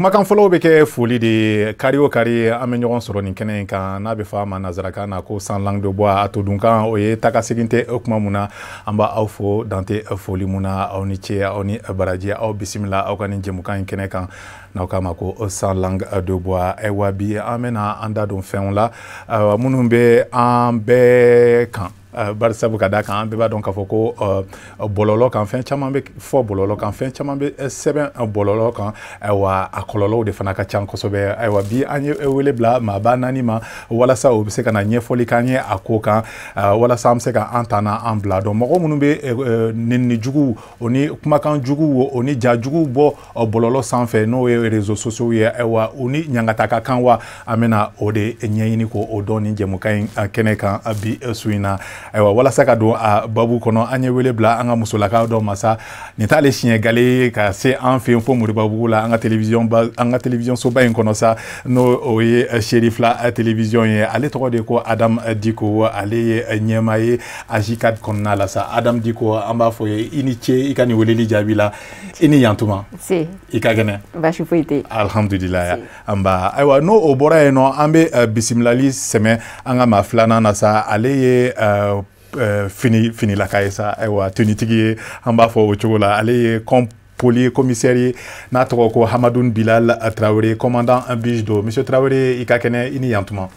kumakan fɔlɔw bɛ kɛ foli de kari o kari an bɛ ɲɔgɔn sɔrɔ nin kɛnɛ in kan n'a bɛ fɔ a ma nanzarakan na ko sans langue de bois a to dunkan o ye taga segin tɛ kuma mun na an b'a aw fo dante foli mun na aw ni ce aw ni baraji aw bisimila aw ka nin jɛmukan in kɛnɛ kan n'aw k'a ma ko sans langue de bois ayiwa bi an bɛna an da don fɛnw la minnu bɛ an bɛɛ kan bari sabu ka da kan an bɛɛ b'a dɔn k'a fɔ ko bɔlɔlɔ kan fɛn caman bɛ fɔ bɔlɔlɔ kan fɛn caman bɛ sɛbɛn bɔlɔlɔ kan ayiwa a kɔlɔlɔw de fana ka ca kosɛbɛ ayiwa bi an ye wele bila maaba naani ma walasa o bɛ se ka na ɲɛfɔli k'an ye a ko kan walasa an bɛ se ka an ta na an bila dɔn mɔgɔ minnu bɛ nɛni jugu o ni kumakan jugu o ni ja jugu bɔ bɔlɔlɔ sanfɛ n'o ye réseaux sociaux ye ayiwa o ni ɲangataka kan wa an bɛna o de ɲɛɲini k'o dɔn nin jɛmukan in kɛnɛ kan bi su in na ayiwa walasa ka don a babu kɔnɔ an ye wele bila an ka musolakaw dɔ ma sa nin t'ale siɲɛ gale ka se an fɛ yen fo Moribabugu la an ka télévision soba in kɔnɔ sa n'o o ye Seri Fila télévision ye ale tɔgɔ de ko Adam Diko ale ye ɲɛmaa ye AJ4 kɔnɔna la sa Adam Diko an b'a fɔ ye i ni ce i ka nin weleli jaabi la i ni yantuma i ka kɛnɛ baasi foyi tɛ alhamdulillah an ba ayiwa n'o o bɔra yen nɔ an bɛ bisimilali sɛmɛ an ka maa filanan na sa ale ye finilaka ye sa ayiwa tenitigi ye an b'a fɔ o cogo la ale ye poli commissaire ye n'a tɔgɔ ko Hamadoun Bilal Traoré commandant en biche do monsieur Traoré i ka kɛnɛ i ni yantuma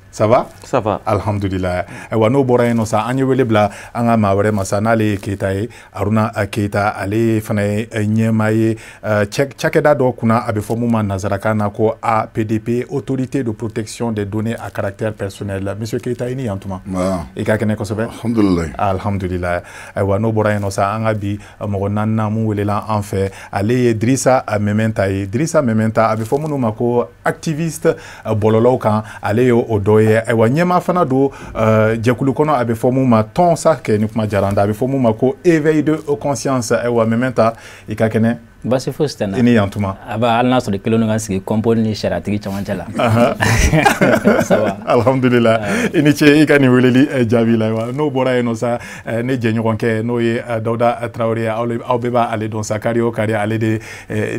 ça va? Ça va. Alhamdulillah. Ayiwa n'o bɔra yen nɔ sa an ye wele bila an ka maa wɛrɛ ma sa n'ale ye Keyita ye Aruna Keyita ale fana ye ɲɛmaa ye cakɛda dɔ kunna a bɛ fɔ mun ma nanzarakan na ko APDP autorité de protection des données à caractère personnel monsieur Keyita i ni yantuma i ka kɛnɛ kosɛbɛ alhamdulillah alhamdulillah ayiwa n'o bɔra yen nɔ sa an ka bi mɔgɔ naaninan mun welela an fɛ ale ye Dirisa Mementa ye Dirisa Mementa a bɛ fɔ minnu ma ko activiste bɔlɔlɔw kan ale ye o dɔ ye ayiwa ɲɛmaa fana don jɛkulu kɔnɔ a bɛ fɔ mun ma tɔn sa kɛ ni kuma diyara an da a bɛ fɔ mun ma ko éveil de conscience ayiwa Mementa i ka kɛnɛ basi fosi tɛ na i ni yantuma a b'a hali n'a sɔrɔ kelen don ka sigi kɔnpoli ni sariyatigi cɛmancɛ la ça va alhamdulillah i ni ce i ka nin weleli jaabi la ayiwa n'o bɔra yen nɔ sa ne jɛɲɔgɔnkɛ n'o ye Dawuda Traoré ye aw bɛɛ b'ale dɔn sa kari o kari ale de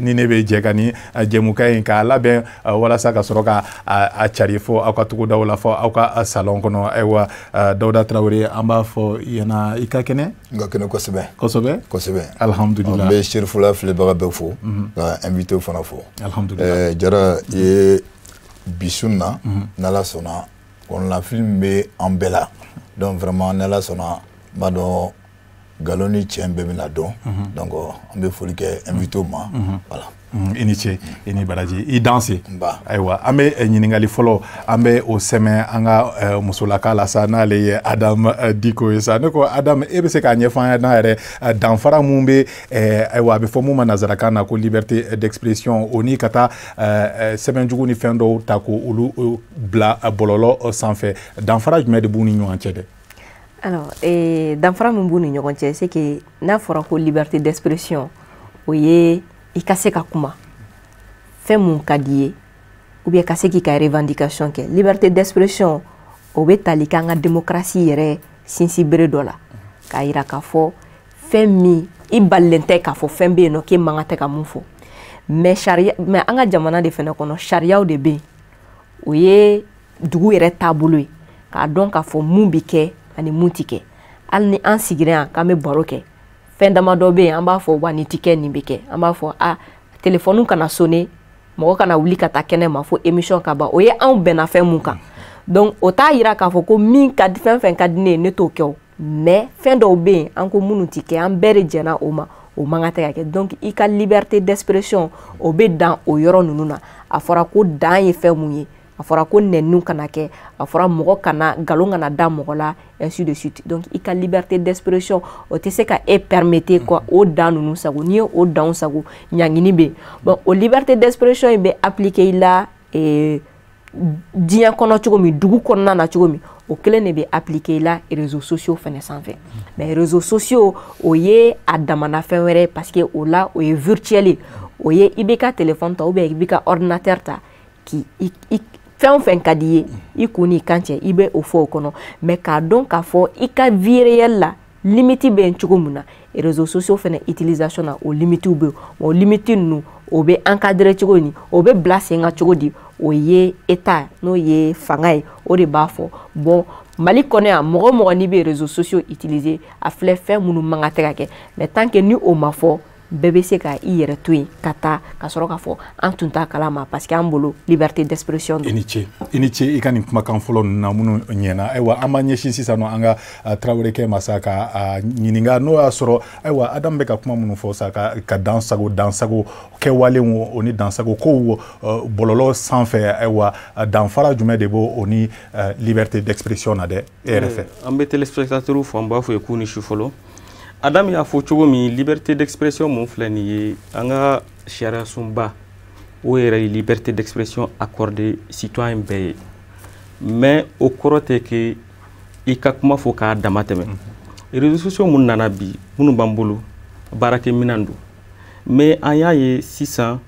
ni ne bɛ jɛ ka nin jɛmukan in k'a labɛn walasa ka sɔrɔ ka a cari fɔ aw ka togodaw la fɔ aw ka salon kɔnɔ ayiwa Dawuda Traoré an b'a fɔ yana i ka kɛnɛ n ka kɛnɛ kosɛbɛ kosɛbɛ kosɛbɛ alhamdulillah n bɛ Seri Fila filɛbaga bɛɛ fo ka invité fana fo alhamdulillah Jara ye bisun na n'Ala sɔnna kɔnɔna film bɛ an bɛɛ la donc vraiment n'Ala sɔnna n b'a dɔn galon ni tiɲɛ bɛɛ bɛna dɔn donc an bɛ foli kɛ invité ma voilà i ni ce i ni baraji i danse ayiwa an bɛ ɲininkali fɔlɔ an bɛ o sɛmɛ an ka musolaka la sa n'ale ye Adam Diko ye sa ne ko Adam e bɛ se k'a ɲɛfɔ an n'a yɛrɛ danfara mun bɛ ayiwa a bɛ fɔ mun ma nanzarakan na ko liberté d'expression o ni ka taa sɛbɛnjugu ni fɛn dɔw ta ko olu bila bɔlɔlɔ sanfɛ danfara jumɛn de b'u ni ɲɔgɔn cɛ dɛ alors danfara min b'u ni ɲɔgɔn cɛ c'est que n'a fɔra ko liberté d'expression o ye i ka se ka kuma fɛn mun ka di ye ou bien ka se k'i ka revendication kɛ liberté d'expression o bɛ tali k'an ka démocratie yɛrɛ sinsin bere dɔ la k'a yira k'a fɔ fɛn min i balilen tɛ k'a fɔ fɛn bɛ yen nɔ k'e man kan tɛ ka mun fɔ mais an ka jamana de fana kɔnɔ sariyaw de bɛ yen o ye dugu yɛrɛ taabolo ye k'a dɔn k'a fɔ mun bɛ kɛ ani mun tɛ kɛ hali ni an sigira yan k'an bɛ baro kɛ fɛn dama dɔ bɛ yen an b'a fɔ wa nin tɛ kɛ nin bɛ kɛ an b'a fɔ téléphone kana sonner mɔgɔ kana wuli ka taa kɛnɛ ma fo émission ka ban o ye anw bɛnna fɛn mun kan donc o t'a yira k'a fɔ ko min ka di fɛn ka di ne ye ne t'o kɛ o mais fɛn dɔw bɛ yen an ko minnu tɛ kɛ an bɛɛ de jɛnna o ma o man kan tɛ ka kɛ donc i ka liberté d'expression o bɛ dan o yɔrɔ ninnu na a fɔra ko dan ye fɛn mun ye a fɔra ko nɛnniw kana kɛ a fɔra mɔgɔ kana nkalon kana da mɔgɔ la ainsi de suite donc i ka liberté d'expression o tɛ se ka e permettre quoi o dan ninnu sago n'i ye o danw sago ɲangini bɛ yen bon o liberté d'expression in bɛ appliquer i la diɲɛ kɔnɔ cogo min dugu kɔnɔna na cogo min o kelen de bɛ appliquer i la réseaux sociaux fɛnɛ sanfɛ mais réseaux sociaux o ye a damana fɛn wɛrɛ parce que o la o ye virtuel ye o ye i bɛ ka téléphone ta ou bien i bɛ ka ordinateur ta ki fɛn o fɛn ka di ye i kun n'i kan cɛ i bɛ o fɔ o kɔnɔ mais k'a dɔn k'a fɔ i ka vie réelle la limite bɛ yen cogo min na réseaux sociaux fɛnɛ utilisation na o limite bɛ yen o limite ninnu o bɛ encadrer cogo ni o bɛ bila sen kan cogo di o ye état n'o ye fanga ye o de b'a fɔ bon Mali kɔnɔ yan mɔgɔ mɔgɔ ni bɛ réseaux sociaux utiliser a filɛ fɛn minnu man ka tɛ ka kɛ mais tant que ni o ma fɔ bɛɛ bɛ se ka i yɛrɛ to yen ka taa ka sɔrɔ k'a fɔ an tun t'a kalama parce que an bolo liberté d'expression don. I ni ce i ka nin kumakan fɔlɔ ninnu na minnu ɲɛna ayiwa an b'a ɲɛsin sisan nɔ an ka Traoré ma sa ka ɲininka n'o y'a sɔrɔ ayiwa Adam bɛ ka kuma minnu fɔ sa ka dansago kɛwalenw o ni dansago kow bɔlɔlɔ sanfɛ ayiwa danfara jumɛn de b'o o ni liberté d'expression na dɛ e yɛrɛ fɛ. An bɛ téléspectateurs fɔ an b'a fɔ ye k'u ni su fɔlɔ. Adam y'a fɔ cogo min liberté d'expression mun filɛ nin ye an ka sariya sunba o yɛrɛ ye liberté d'expression accordée citoyen bɛɛ ye mais o kɔrɔ tɛ que i ka kuma fɔ k'a dama tɛmɛ réseaux sociaux mun nana bi minnu b'an bolo baarakɛminɛn don mais an y'a ye sisan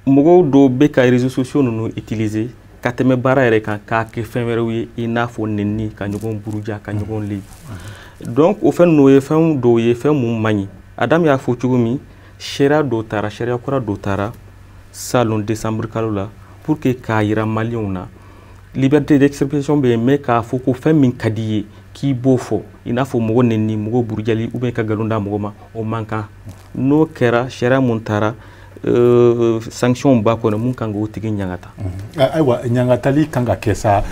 mɔgɔw dɔw bɛ ka réseaux sociaux ninnu utiliser ka tɛmɛ baara yɛrɛ kan k'a kɛ fɛn wɛrɛw ye i n'a fɔ nɛni ka ɲɔgɔn buruja ka ɲɔgɔn lebu donc o fɛn n'o ye fɛn dɔw ye fɛn mun man ɲi Adam y'a fɔ cogo min sariya dɔw taara sariya kura dɔw taara salon décembre kalo la pour que k'a yira maliyɛnw na liberté d'expression bɛ yen mais k'a fɔ ko fɛn min ka di ye k'i b'o fɔ i n'a fɔ mɔgɔ nɛni mɔgɔ burujali ou bien ka nkalon da mɔgɔ ma o man kan n'o kɛra sariya mun taara sanction b'a kɔnɔ mun kan k'o tigi ɲangata. Ayiwa ɲangatali kan ka kɛ sa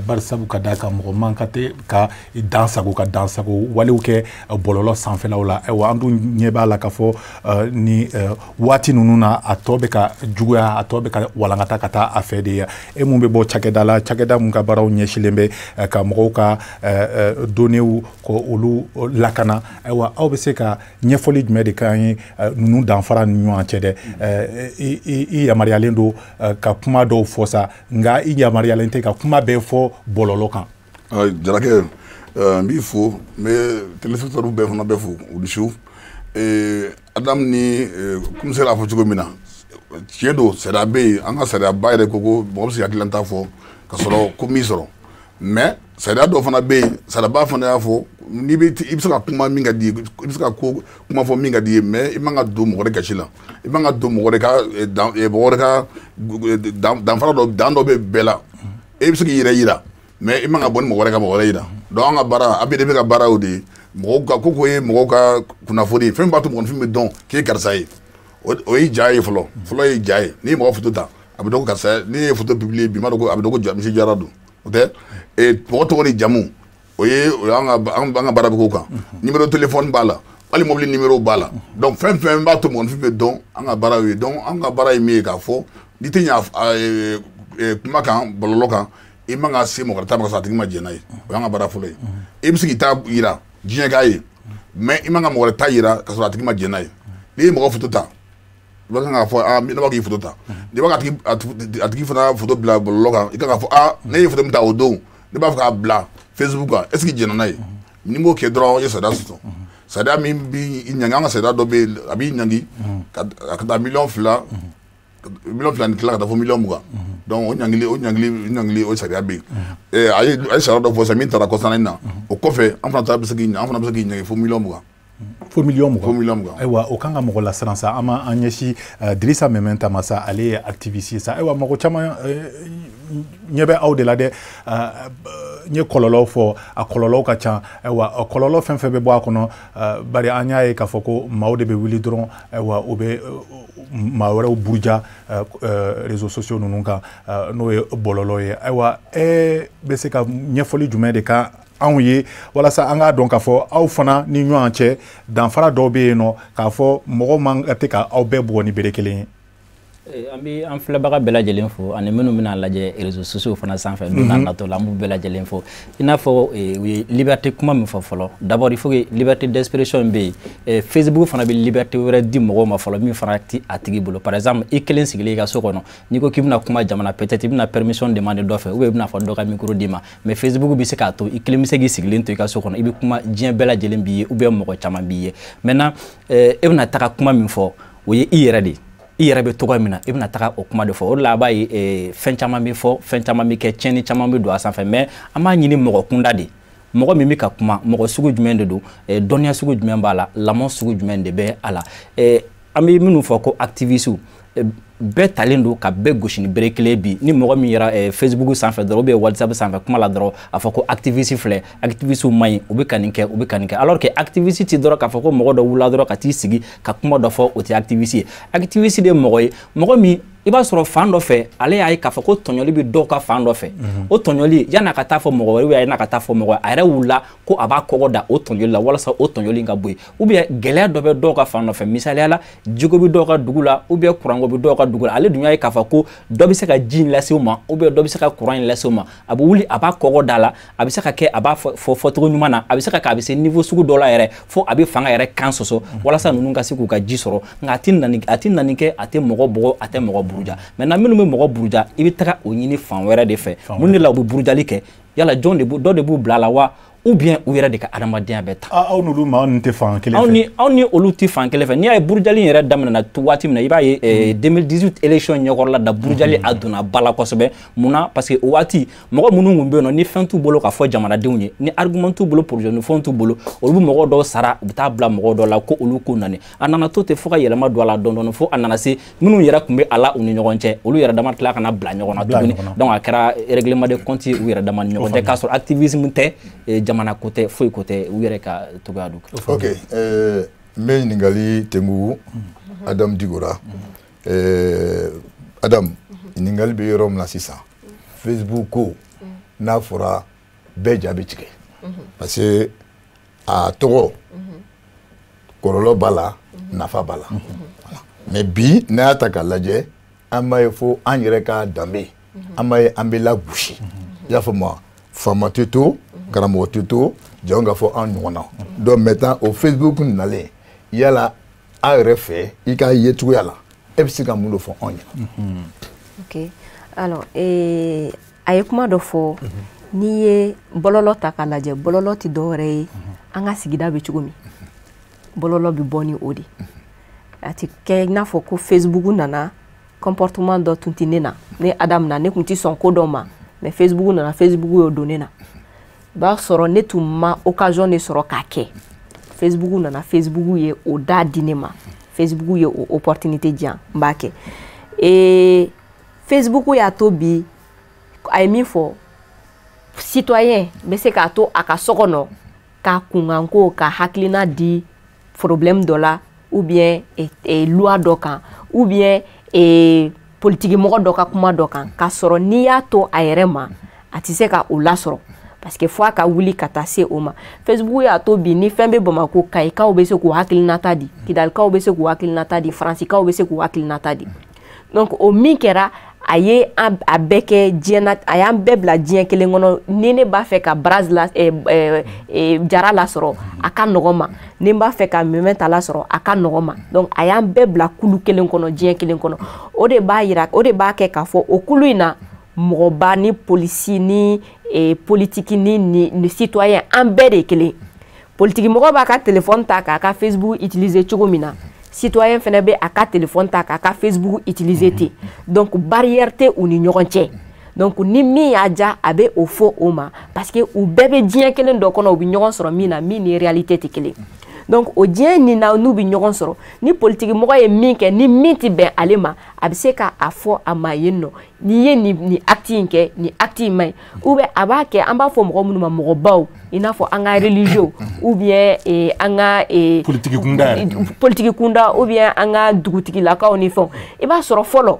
barisabu ka d'a kan mɔgɔ man ka tɛ ka dansago walew kɛ bɔlɔlɔ sanfɛlaw la ayiwa an dun ɲɛ b'a la k'a fɔ ni waati ninnu na a tɔ bɛ ka juguya a tɔ bɛ ka walankata ka taa a fɛ de ye e mun bɛ bɔ cakɛda la cakɛda mun ka baaraw ɲɛsilen bɛ ka mɔgɔw ka données ko olu lakana ayiwa aw bɛ se ka ɲɛfɔli jumɛn de k'an ye ninnu danfara ni ɲɔgɔn cɛ dɛ i yamaruyalen don ka kuma dɔw fɔ sa nka i yamaruyalen tɛ ka kuma bɛɛ fɔ bɔlɔlɔ kan. Jarakɛ n b'i fo n bɛ téléspectateurs bɛɛ fana bɛ fo u ni su Adam ni komi se k'a fɔ cogo min na tiɲɛ don sariya bɛ yen an ka sariyaba yɛrɛ ko mɔgɔ bɛ se ka hakilina fɔ ka sɔrɔ ko min sɔrɔ mais sariya dɔ fana bɛ yen sariyaba fana y'a fɔ n'i bɛ i bɛ se ka kuma min ka di ye i bɛ se ka kuma fɔ min ka di ye mais i man ka don mɔgɔ wɛrɛ gasi la i man ka don mɔgɔ wɛrɛ ka danfara dɔ dan dɔ bɛ bɛɛ la e bɛ se k'i yɛrɛ yira mais i man ka bɔ ni mɔgɔ wɛrɛ ka mɔgɔ wɛrɛ yira donc an ka baara a bɛ de bɛ ka baara o de ye mɔgɔw ka ko ye mɔgɔw ka kunnafoni fɛn b'a to mɔgɔnifin bɛ dɔn k'e karisa ye o ye ja ye fɔlɔ ye ja ye n'i ye mɔgɔ foto ta a bɛ dɔn ko karisa n'i ye foto publier bi ma dɔn ko a bɛ dɔn ko misi jara don o tɛ mɔgɔ tɔgɔ ni jamu o ye an ka baara bɛ k'o kan numéro téléphone b'a la hali mobile numéro b'a la donc fɛn fɛn b'a to mɔgɔnifin bɛ dɔn an ka baara ye donc an ka baara ye min ye k'a fɔ n'i tɛ ɲa kuma kan bɔlɔlɔ kan i man ka se mɔgɔ wɛrɛ ta ma ka sɔrɔ a tigi ma jɛn n'a ye o y'an ka baara fɔlɔ ye i bɛ se k'i ta yira diɲɛ k'a ye mais i man ka mɔgɔ wɛrɛ ta yira ka sɔrɔ a tigi ma jɛn n'a ye n'i ye mɔgɔ foto ta i b'a kan k'a fɔ ne b'a k'i foto ta n'i b'a a tigi fana foto bila bɔlɔlɔ kan i kan k'a fɔ ne ye foto min ta o don ne b'a fɛ k'a bila Facebook kan est ce que jɛnna n'a ye ni m'o kɛ dɔrɔn i ye sariya sɔsɔ sariya min b'i ɲangi an ka sariya dɔ bɛ yen a b'i ɲangi ka taa miliyɔn 2 ni tila ka taa fɔ miliyɔn 20 donc o ɲangili o sariya bɛ yen a ye sariya dɔ fɔ sisan min taara kɔsana in na o kɔfɛ an fana bɛ se k'i ɲangi fo miliyɔn 20 fo miliyɔn 20 ayiwa o kan ka mɔgɔ lasiran sa an ma an ɲɛsin Dirisa Mɛmɛ ta ma sa ale ye activiste ye sa ayiwa mɔgɔ caman ɲɛ bɛ aw de la dɛ n ye kɔlɔlɔw fɔ a kɔlɔlɔw ka ca ayiwa kɔlɔlɔ fɛn fɛn bɛ bɔ a kɔnɔ bari an y'a ye k'a fɔ ko maaw de bɛ wuli dɔrɔn ayiwa o bɛ maa wɛrɛw buruja réseaux sociaux ninnu kan n'o ye bɔlɔlɔ ye ayiwa e bɛ se ka ɲɛfɔli jumɛn de kan anw ye walasa an k'a dɔn k'a fɔ aw fana ni ɲɔgɔn cɛ danfara dɔw bɛ yen nɔ k'a fɔ mɔgɔ man ka tɛ ka aw bɛɛ bugɔ ni bere kelen ye. An bɛ an filɛbaga bɛɛ lajɛlen fo ani minnu bɛna lajɛ réseaux sociaux fana sanfɛ don n'a natɔ la an b'u bɛɛ lajɛlen fo i n'a fɔ u ye liberté kuma min fɔ fɔlɔ d'abord il faut que liberté d'expression bɛ yen Facebook fana bɛ liberté wɛrɛ di mɔgɔw ma fɔlɔ min fana ti a tigi bolo par exemple i kelen sigilen i ka so kɔnɔ n'i ko k'i bɛna kuma jamana peut-être i bɛna permission demander dɔ fɛ ou bien i bɛna fɔ dɔ ka micro d'i ma mais Facebook bɛ se k'a to i kelen bɛ se k'i sigilen to i ka so kɔnɔ i bɛ kuma diɲɛ bɛɛ lajɛlen b'i ye ou bien mɔgɔ caman b'i ye maintenant e bɛna taga kuma min fɔ o ye i yɛrɛ de ye. I yɛrɛ bɛ tɔgɔ min na i bɛna taga o kuma de fɔ o de la a b'a ye fɛn caman bɛ fɔ fɛn caman bɛ kɛ tiɲɛni caman bɛ don a sanfɛ mais an b'a ɲini mɔgɔ kunda de mɔgɔ min bɛ ka kuma mɔgɔ sugu jumɛn de don dɔnniya sugu jumɛn b'a la lamɔ sugu jumɛn de bɛ a la an bɛ minnu fɔ ko activiste bɛɛ talen don ka bɛɛ gosi ni bere kelen bi ni mɔgɔ min yɛrɛ Facebook sanfɛ dɔrɔn ou bien WhatsApp sanfɛ kuma la dɔrɔn a fɔ ko activiste filɛ activiste man ɲi u bɛ ka nin kɛ u bɛ ka nin kɛ alors que activiste ti dɔrɔn k'a fɔ ko mɔgɔ dɔ wula dɔrɔn ka t'i sigi ka kuma dɔ fɔ o tɛ activiste ye activiste de ye mɔgɔ ye mɔgɔ min i b'a sɔrɔ fan dɔ fɛ ale y'a ye k'a fɔ ko tɔɲɔli bɛ dɔw ka fan dɔ fɛ o tɔɲɔli yan'a ka taa fɔ mɔgɔ wɛrɛ ou bien yan'a ka taa fɔ mɔgɔ wɛrɛ a yɛrɛ wulila ko a b'a kɔgɔ da o tɔɲɔli la walasa o tɔɲɔli ka bɔ yen ou bien gɛlɛya dɔ bɛ dɔw ka fan dɔ fɛ misaliya la jogo bɛ dɔw ka dugu la ou bien kuranko bɛ dɔw ka dugu la ale dun y'a ye k'a fɔ ko dɔ bɛ se ka ji in lase u ma ou bien dɔ bɛ se ka kuran in lase u ma a bɛ wuli a b'a kɔgɔ da la a bɛ se ka kɛ a b'a fɔcogo ɲuman na a bɛ se ka kɛ a bɛ se niveau sugu dɔ la yɛrɛ fo a bɛ fanga yɛrɛ kan sɔsɔ walasa ninnu ka se k'u ka ji sɔrɔ nka a tɛ na nin kɛ a tɛ mɔgɔ bɔgɔ a tɛ mɔgɔ buruja maintenant minnu bɛ mɔgɔ buruja i bɛ taga o ɲini fan wɛrɛ de fɛ mun de la u bɛ burujali kɛ yala dɔ de b'u bila a la wa ou bien u yɛrɛ de ka adamadenya bɛ ta aw n'olu maa ninnu tɛ fan kelen fɛ aw ni olu tɛ fan kelen fɛ n'i y'a ye burujali in yɛrɛ daminɛna waati min na i b'a ye 2018 élection ɲɛkɔrɔla da burujali a donna ba la kosɛbɛ munna parce que o waati mɔgɔ minnu tun bɛ yen nɔ ni fɛn t'u bolo ka fɔ jamanadenw ye ni argument t'u bolo projet ni fɛnw t'u bolo olu bɛ mɔgɔ dɔw sara u bɛ taa bila mɔgɔ dɔw la ko olu ko nani a nana to ten fo ka yɛlɛma don a la dɔɔni fo a nana se minnu yɛrɛ tun bɛ a la u ni ɲɔgɔn cɛ olu yɛrɛ dama tila kana bila ɲɔgɔn na tuguni donc a kɛra règlement de compte u yɛrɛ dama ni ɲɔgɔn cɛ k'a sɔrɔ activisme tɛ jamana ko tɛ foyi ko tɛ u yɛrɛ ka togoya do ok n bɛ ɲininkali tɛngu Adam Digora Adam ɲininkali bɛ yɔrɔ min na sisan Facebook ko n'a fɔra bɛɛ ja bɛ tigɛ parce que a tɔgɔ kɔlɔlɔ b'a la nafa b'a la mais bi n'a y'a ta k'a lajɛ an b'a ye fo an yɛrɛ ka danbe an b'a ye an bɛ lagosi i y'a faamu faama tɛ to karamɔgɔ tɛ to jɔn ka fɔ an ɲɔgɔn na donc maintenant o Facebook nalen yala a yɛrɛ fɛ i ka ye cogoya la e bɛ se ka mun de fɔ anw ɲɛna ok alors a ye kuma dɔ fɔ n'i ye bɔlɔlɔ ta k'a lajɛ bɔlɔlɔ tɛ dɔwɛrɛ ye an ka sigida bɛ cogo min bɔlɔlɔ bɛ bɔ ni o de a tɛ kɛ i n'a fɔ ko Facebook nana comportement dɔ tun tɛ ne na ne Adam na ne tun tɛ sɔn ko dɔ ma mais Facebook nana Facebook y'o don ne na b'a sɔrɔ ne tun ma occasion de sɔrɔ k'a kɛ Facebook nana Facebook ye o da di ne ma Facebook ye o opportunité di yan n b'a kɛ Facebook y'a to bi a ye min fɔ citoyen bɛ se k'a to a ka so kɔnɔ ka kunkanko ka hakilina di problème dɔ la ou bien loi dɔ kan ou bien politikimɔgɔ dɔ ka kuma dɔ kan k'a sɔrɔ n'i y'a to a yɛrɛ ma a tɛ se ka o lasɔrɔ parce que fo a ka wuli ka taa se o ma Facebook y'a to bi ni fɛn bɛ Bamako Kayikaw bɛ se k'u hakilinata di Kidalikaw bɛ se k'u hakilinata di Faransikaw bɛ se k'u hakilinata di donc o min kɛra a ye a bɛɛ kɛ diɲɛ a y'an bɛɛ bila diɲɛ kelen kɔnɔ ni ne b'a fɛ ka braz la jara lasɔrɔ a ka nɔgɔ ma ni n b'a fɛ ka Mɛmɛta lasɔrɔ a ka nɔgɔ ma donc a y'an bɛɛ bila kulu kelen kɔnɔ diɲɛ kelen kɔnɔ o de b'a kɛ k'a fɔ o kulu in na mɔgɔba ni polisi ni politiki ni citoyen an bɛɛ de kelen politiki mɔgɔ b'a ka téléphone ta k'a ka Facebook utiliser cogo min na citoyen fɛnɛ bɛ a ka téléphone ta k'a ka Facebook utiliser ten donc barrière tɛ u ni ɲɔgɔn cɛ donc ni min y'a ja a bɛ o fɔ o ma parce que u bɛɛ bɛ diɲɛ kelen dɔ kɔnɔ u bɛ ɲɔgɔn sɔrɔ min na min ni réalité tɛ kelen donc o diɲɛ nin na n'u bɛ ɲɔgɔn sɔrɔ ni politiki mɔgɔ ye min kɛ ni min tɛ bɛn ale ma a bɛ se k'a fɔ a ma yen nɔ n'i ye nin acte in kɛ nin acte in man ɲi ou bien a b'a kɛ an b'a fɔ mɔgɔ minnu ma mɔgɔbaw i n'a fɔ an ka religieux ou bien an ka politiki kunda ou bien an ka dugutigilakaw ni fɛnw i b'a sɔrɔ fɔlɔ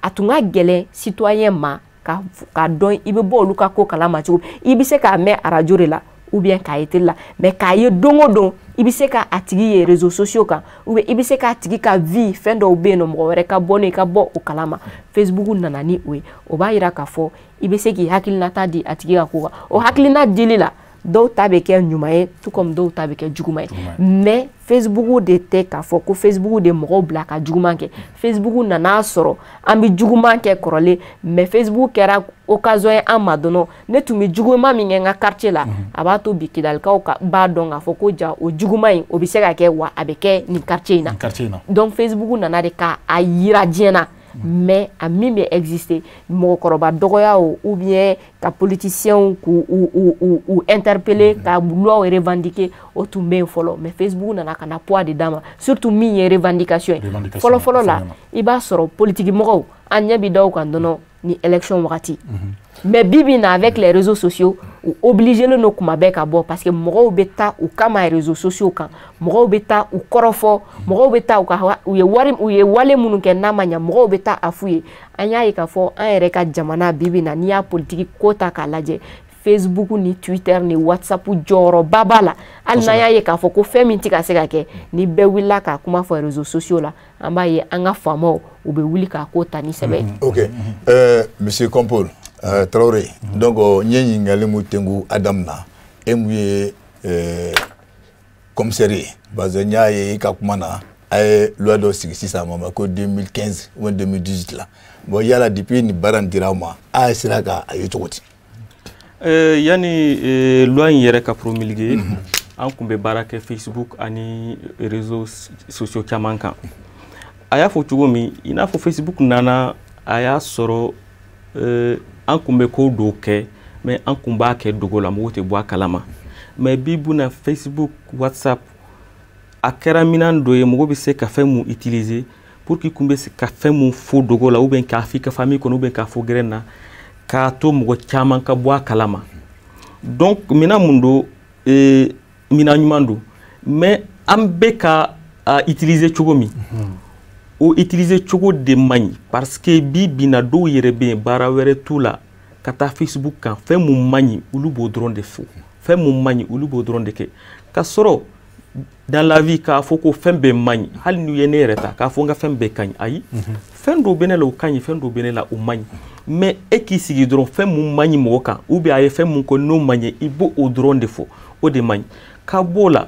a tun ka gɛlɛn citoyen ma ka dɔn i bɛ bɔ olu ka ko kalama cogo i bɛ se k'a mɛn radio de la ou bien k'a ye télé la mais k'a ye don o don i bɛ se k'a tigi ye réseaux sociaux kan ou bien i bɛ se k'a tigi ka vie fɛn dɔw bɛ yen nɔ mɔgɔ wɛrɛ ka bɔ n'o i ka bɔ o kalama Facebook nana ni o ye o b'a yira k'a fɔ i bɛ se k'i hakilinata di a tigi ka ko kan o hakilina dili la dɔw ta bɛ kɛ ɲuman ye tout comme dɔw ta bɛ kɛ juguman ye mais Facebook de tɛ k'a fɔ ko Facebook de mɔgɔw bila ka juguman kɛ Facebook nana sɔrɔ an bɛ juguman kɛ kɔrɔlen mais Facebook kɛra occasion ye an ma dɔrɔn ne tun bɛ juguman min kɛ n ka quartier la a b'a to bi Kidalikaw b'a dɔn k'a fɔ ko ja o juguman in o bɛ se ka kɛ wa a bɛ kɛ nin quartier in na donc Facebook nana de k'a yira diɲɛ na mais a min bɛ exister mɔgɔkɔrɔba dɔgɔya ou bien ka politiciens ou interpeller ka loi revendiquer o tun bɛ yen fɔlɔ mais Facebook nana ka na poids de d'a ma surtout min ye revendication ye fɔlɔ la i b'a sɔrɔ politique mɔgɔw an ɲɛ bi da o kan dɔrɔn ni élection wagati mais bibi na avec les réseaux sociaux ou obligé le no kuma bɛ ka bɔ parce que mɔgɔw bɛ taa u kama réseaux sociaux kan mɔgɔw bɛ taa u kɔrɔfɔ mɔgɔw bɛ taa u ye wale minnu kɛ n'a ma ɲa mɔgɔw bɛ taa a f'u ye an y'a ye k'a fɔ an yɛrɛ ka jamana bibi na n'i y'a politique ko ta k'a lajɛ Facebook ni Twitter ni WhatsApp jɔyɔrɔba b'a la hali n'an y'a ye k'a fɔ ko fɛn min tɛ ka se ka kɛ ni bɛɛ wulila k'a kuma fɔ réseaux sociaux la an b'a ye an ka faamaw u bɛ wuli k'a ko ta ni sɛbɛ. Ok, Monsieur Kompol. Traoré, donc ñi ngali mu tengu Adam na emu commissariat parce que ñaay ka kumana ay loi do 66 mama ko 2015 ou 2018 là bon yala depuis ni barandira ma ay siraka ay tokoti yani loi yere ka promulguer an kumbe baraka Facebook ani réseaux sociaux caman kan aya fo cogo mi ina fo Facebook nana aya soro an kun bɛ ko dɔw kɛ mais an kun b'a kɛ dogo la mɔgɔw tɛ bɔ a kalama mais bi buna Facebook WhatsApp a kɛra minɛn dɔ ye mɔgɔ bɛ se ka fɛn mun utiliser pour que kun bɛ se ka fɛn mun fɔ dogo la ou bien k'a f'i ka famille kɔnɔ ou bien k'a fɔ gɛrɛn na k'a to mɔgɔ caman ka bɔ a kalama donc minɛn mun don minɛn ɲuman don mais an bɛ ka utiliser cogo min o utiliser cogo de man parce que bi bina do yere be bara wɛrɛ tout la ka taa Facebook kan fɛn mun man olu b'o dɔrɔn de fɔ fɛn mun man olu b'o dɔrɔn de kɛ ka sɔrɔ dans la vie k'a fɔ ko fɛn bɛɛ man hali n'u ye ne yɛrɛ ta k'a fɔ n ka fɛn bɛɛ ka ɲi ayi fɛn dɔw bɛ ne la o ka ɲi fɛn dɔw bɛ ne la o man ɲi mais e k'i sigi dɔrɔn fɛn mun man ɲi mɔgɔ kan ou bien a ye fɛn mun kɔ n'o man ɲi i b'o dɔrɔn de fɔ o de man ɲi ka b'o la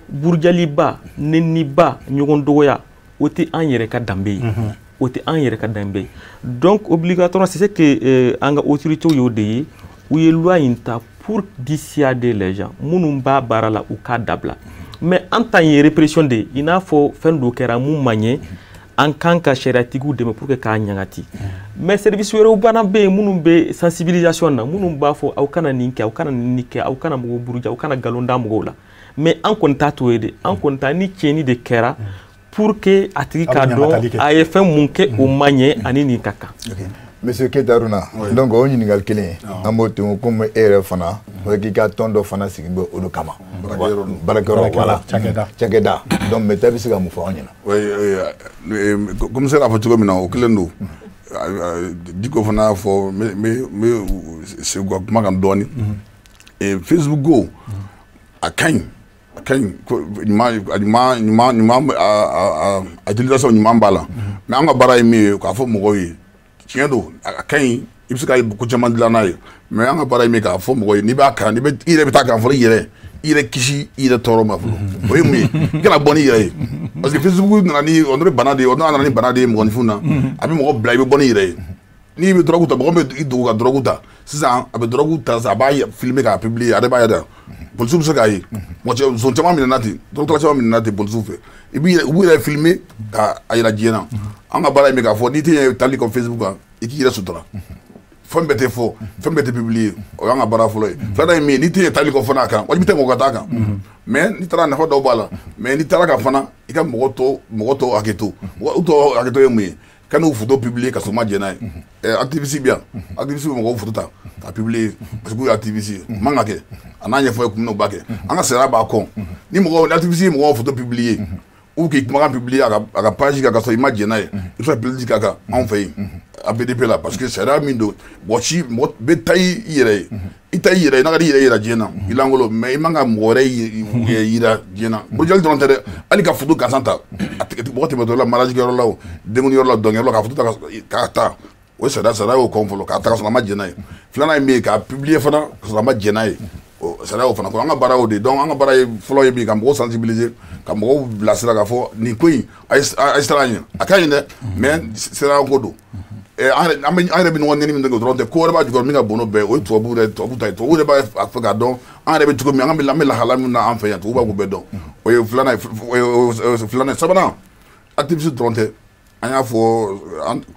burujaliba nɛniba ɲɔgɔn dɔgɔya o tɛ an yɛrɛ ka danbe ye o tɛ an yɛrɛ ka danbe ye donc obligatoirement c'est que an ka autorités y'o de ye u ye loi in ta pour dissuader les gens minnu b'a baara la u k'a dabila mais an ta ye répression de ye i n'a fɔ fɛn dɔ kɛra mun man ɲɛ an kan ka sariyatigiw dɛmɛ pour que k'a ɲagati mais service wɛrɛw bana bɛ yen minnu bɛ sensibilisation na minnu b'a fɔ aw kana nin kɛ aw kana nin kɛ aw kana mɔgɔw buruja aw kana nkalon da mɔgɔw la mais an kɔni t'a to ye de an kɔni t'a ni tiɲɛni de kɛra pour que a tigi ka dɔn a ye fɛn mun kɛ o man ɲɛ ani nin ka kan. Monsieur Keita Haruna donc o ɲininkali kelen ye an b'o tengu komi e yɛrɛ fana o k'i ka tɔn dɔ fana sigi bɛ olu kama baarakɛyɔrɔ voilà cakɛda donc mais ta bɛ se ka mun fɔ an ɲɛna. commissaire a fɔ cogo min na o kelen don Diko fana y'a fɔ n bɛ segin ka kuma kan dɔɔni Facebook go a ka ɲi a utilisation ɲuman b'a la mais an ka baara ye min ye k'a fɔ mɔgɔw ye tiɲɛ don a ka ɲi i bɛ se ka ko caman dilan n'a ye mais an ka baara ye min k'a fɔ mɔgɔw ye n'i b'a kan i yɛrɛ bɛ taa kan fɔ i yɛrɛ kisi i yɛrɛ tɔɔrɔ ma fɔlɔ o ye mun ye i kana bɔ n'i yɛrɛ ye parce que Facebook nana ni o bɛ bana de ye o nana ni bana de ye mɔgɔninfin na a bɛ mɔgɔ bila i bɛ bɔ n'i yɛrɛ ye n'i bɛ drogue ta mɔgɔ bɛ i dogo ka drogue ta sisan a bɛ drogue ta sisan a b'a filmer k'a publier a yɛrɛ b'a yɛrɛ policiers bɛ se k'a ye muso caman minɛna ten dɔgɔtɔrɔ caman minɛna ten policiers fɛ u b'u yɛrɛ filmer k'a yira diɲɛ na an ka baara ye min k'a fɔ n'i tɛ tali kɛ Facebook kan i k'i yɛrɛ sutura fɛn bɛɛ tɛ fɔ fɛn bɛɛ tɛ publier o y'an ka baara fɔlɔ ye filanan ye min ye n'i tɛ tali kɔ fana a kan wajibi tɛ mɔgɔ ka taa kan mais n'i taara nafa dɔw b'a la mais n'i taara kan fana i ka mɔgɔ tɔ hakɛ to u tɔ hakɛ to ye mun ye ka n'u photo publier ka sɔrɔ ma jɛn n'a ye activiste bɛ yan activiste bɛ mɔgɔw photo ta ka publier parce que u ye activiste man ka kɛ a n'a ɲɛfɔ ye kun minnu b'a kɛ an ka sariya b'a kɔn ni mɔgɔ activiste ye mɔgɔw photo publier ou k'i kumakan publier a ka page kan ka sɔrɔ i ma jɛn n'a ye i bɛ se ka plainte k'a kan anw fɛ yen a BDP la parce que sariya min don mɔgɔ bɛ taa i yɛrɛ ye i ta i yɛrɛ ye n'a ka di i yɛrɛ yira diɲɛ na i lankolon mais i man ka mɔgɔ wɛrɛ yira diɲɛ na burujali dɔrɔn tɛ dɛ hali ka photo gansan ta mɔgɔ tɛmɛtɔ la mariage kɛyɔrɔ la o denkundi yɔrɔ la dɔnkɛyɔrɔ la ka photo ta k'a ta o ye sariya y'o kɔn fɔlɔ k'a ta ka sɔrɔ a ma jɛn n'a ye filanan ye min ye k'a publier fana ka sɔrɔ a ma jɛn n'a ye sariya y'o fana kɔnɔ an ka baara y'o de donc an ka baara ye fɔlɔ ye min ka mɔgɔw sensibiliser ka mɔgɔw bilasira k'a fɔ nin ko in a ye sira ɲɛ a ka ɲi dɛ mais sira ko don an yɛrɛ bɛ ɲɔgɔn nɛni min kɛ dɔrɔn tɛ ko wɛrɛ b'a jukɔrɔ min ka bon n'o bɛɛ o ye tubabu ta ye tubabu de b'a fɛ k'a dɔn an yɛrɛ bɛ cogo min an bɛ lahala min na an fɛ yan tubabu b'a k'u bɛɛ dɔn o ye filanan ye sabanan activiste dɔrɔn tɛ an y'a fɔ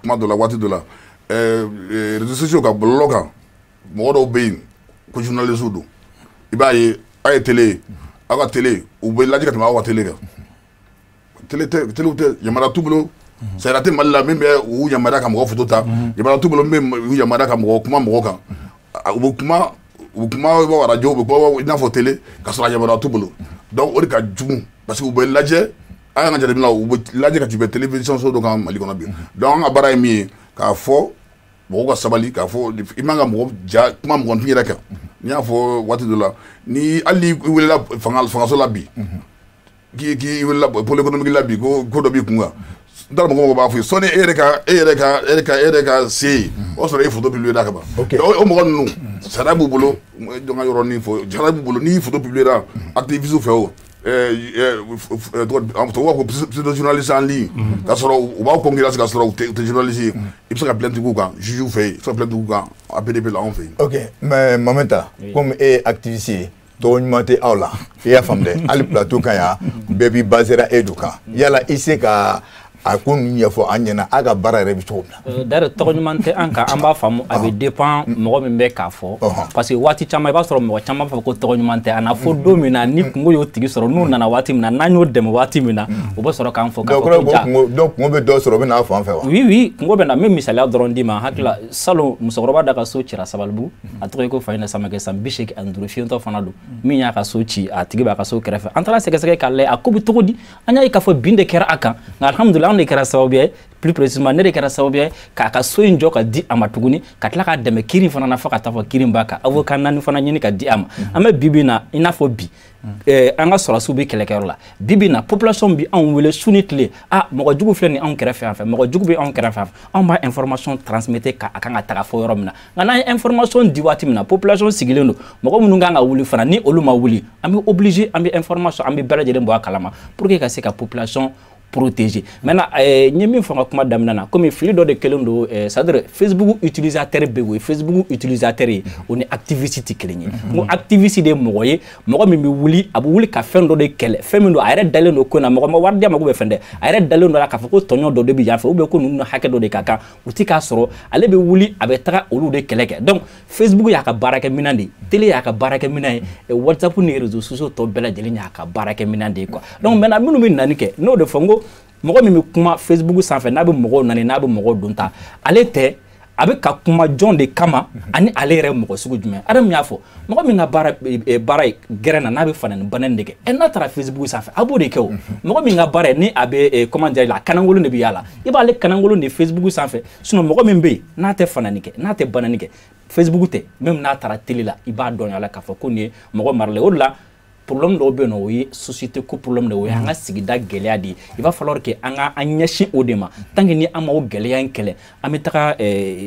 kuma dɔ la waati dɔ la réseaux sociaux ka bɔlɔlɔ kan mɔgɔ dɔw bɛ yen ko journaliste don i b'a ye a ye télé aw ka télé u bɛ lajɛ ka tɛmɛ aw ka télé kan télé tɛ yamaruya t'u bolo sariya tɛ Mali la min bɛ u yamaruya ka mɔgɔ photo ta yamaruya t'u bolo min bɛ u yamaruya ka mɔgɔ kuma mɔgɔ kan u bɛ kuma bɔ radio u bɛ kuma i n'a fɔ télé ka sɔrɔ a yamaruya t'u bolo donc o de ka jugu parce que u bɛ lajɛ an y'an ka jateminɛ u bɛ lajɛ ka tɛmɛ télévision so dɔ kan Mali kɔnɔ bi donc an ka baara ye min ye k'a fɔ mɔgɔw ka sabali k'a fɔ i man ka mɔgɔ ja kuma mɔgɔnifin yɛrɛ kan n y'a fɔ waati dɔ la ni hali i welela fangaso la bi k'i welela pôle économique la bi ko dɔ b'i kun kan n t'a dɔn mɔgɔ b'a fɔ ye sɔni e yɛrɛ ka se yen o sɔrɔ e photo publié ka ban o mɔgɔ ninnu sariya b'u bolo jɔn ka yɔrɔnin fɔ sariya b'u bolo n'i photo publié activiste fɛ o tubabu ko pseudo-journaliste en ligne k'a sɔrɔ u b'aw concurrence k'a sɔrɔ u tɛ journaliste ye i bɛ se ka plainte k'u kan juge fɛ yen i bɛ se ka plainte k'u kan APDP la anw fɛ yen. Ok mais Mamɛta comme e ye activiste ye tɔgɔ ɲuman tɛ aw la i y'a faamu dɛ hali plateau kan yan bɛɛ b'i basera e du kan yala i se ka a ko ninnu ɲɛfɔ an ɲɛna a ka baara yɛrɛ bɛ cogo min na. D'ailleurs tɔgɔ ɲuman tɛ an kan an b'a faamu a bɛ dépend mɔgɔ min bɛ k'a fɔ parce que waati caman i b'a sɔrɔ mɔgɔ caman b'a fɔ ko tɔgɔ ɲuman tɛ a na fɔ don min na ni kungo y'o tigi sɔrɔ n'u nana waati min na n'an y'o dɛmɛ waati min na u bɛ sɔrɔ k'an fɔ k'a fɔ ko ja donc kungo bɛ dɔ sɔrɔ o bɛ n'a fan fɛ wa. Oui kungo bɛ na n bɛ misaliya dɔrɔn d'i ma hakilila salon musokɔrɔba da ka so cira Sabalibugu a tɔgɔ ye ko Fahina Samakɛ san 85 fiyɛntɔ fana don min y'a ka so ci a tigi b'a ka so kɛrɛfɛ an taara sɛgɛsɛgɛ k'a lajɛ a ko bɛ cogo di an y'a ye k'a fɔ bin de kɛra a kan nka alhamdulillah an de kɛra sababu ye plus précisément ne de kɛra sababu ye k'a ka so in jɔ ka di a ma tuguni ka tila k'a dɛmɛ kiiri fana na fo ka taa fɔ kiiri b'a kan avocat 4 fana ɲini ka di a ma an bɛ bi na i n'a fɔ bi an ka sɔrɔsiw bɛ kɛlɛkɛyɔrɔ la bi na population bi anw wele su ni tile mɔgɔ jugu filɛ nin anw kɛrɛfɛ yan fɛ mɔgɔ jugu bɛ anw kɛrɛfɛ yan fɛ anw b'a information transmettre k'a kan ka taga fɔ yɔrɔ min na nka n'an ye information di waati min na population sigilen don mɔgɔ minnu kan ka wuli fana ni olu ma wuli an bɛ obligé an bɛ information an bɛ bɛɛ lajɛlen bɔ a kalama pour que ka se ka population protéger. Maintenant, n'y a même pas comment d'amener comme il faut de quel on c'est-à-dire Facebook utilisateur béou, Facebook utilisateur on est activiste cligné. Mon activiste de moye, moi me wuli, abu wuli ka fin de quel, féminin arrête d'aller no kona, moi wardia ma go defender, arrête d'aller no la ka foko tonyo do de biya, ou be ko nu hacker do de kaka, ou tika soro, ale be wuli abetara olu de keleke. Donc Facebook ya ka baraka minandi, télé ya ka baraka minai, WhatsApp ni réseaux sociaux to bela jeli ya ka baraka minandi quoi. Donc maintenant minu min nanike, no de fongo mɔgɔ min bɛ kuma Facebook sanfɛ n'a bɛ mɔgɔw nani n'a bɛ mɔgɔw don ta ale tɛ a bɛ ka kuma jɔn de kama ani ale yɛrɛ mɔgɔ sugu jumɛn Adam y'a fɔ mɔgɔ min ka baara gɛrɛn na n'a bɛ fana ni bana in de kɛ n'a taara Facebook sanfɛ a b'o de kɛ o mɔgɔ min ka baara ni a bɛ comment dire la kanangolon de bɛ y'a la i b'ale kanangolon de Facebook sanfɛ sinon mɔgɔ min bɛ yen n'a tɛ fana ni kɛ n'a tɛ bana ni kɛ Facebook tɛ même n'a taara télé la i b'a dɔn yala k'a fɔ ko nin ye mɔgɔ maralen o de la problème dɔw bɛ yen nɔ o ye société ko problème de o ye an ka sigida gɛlɛya de ye il va falloir que an ka an ɲɛsin o de ma tant que ni an ma o gɛlɛya in kɛlɛ an bɛ taga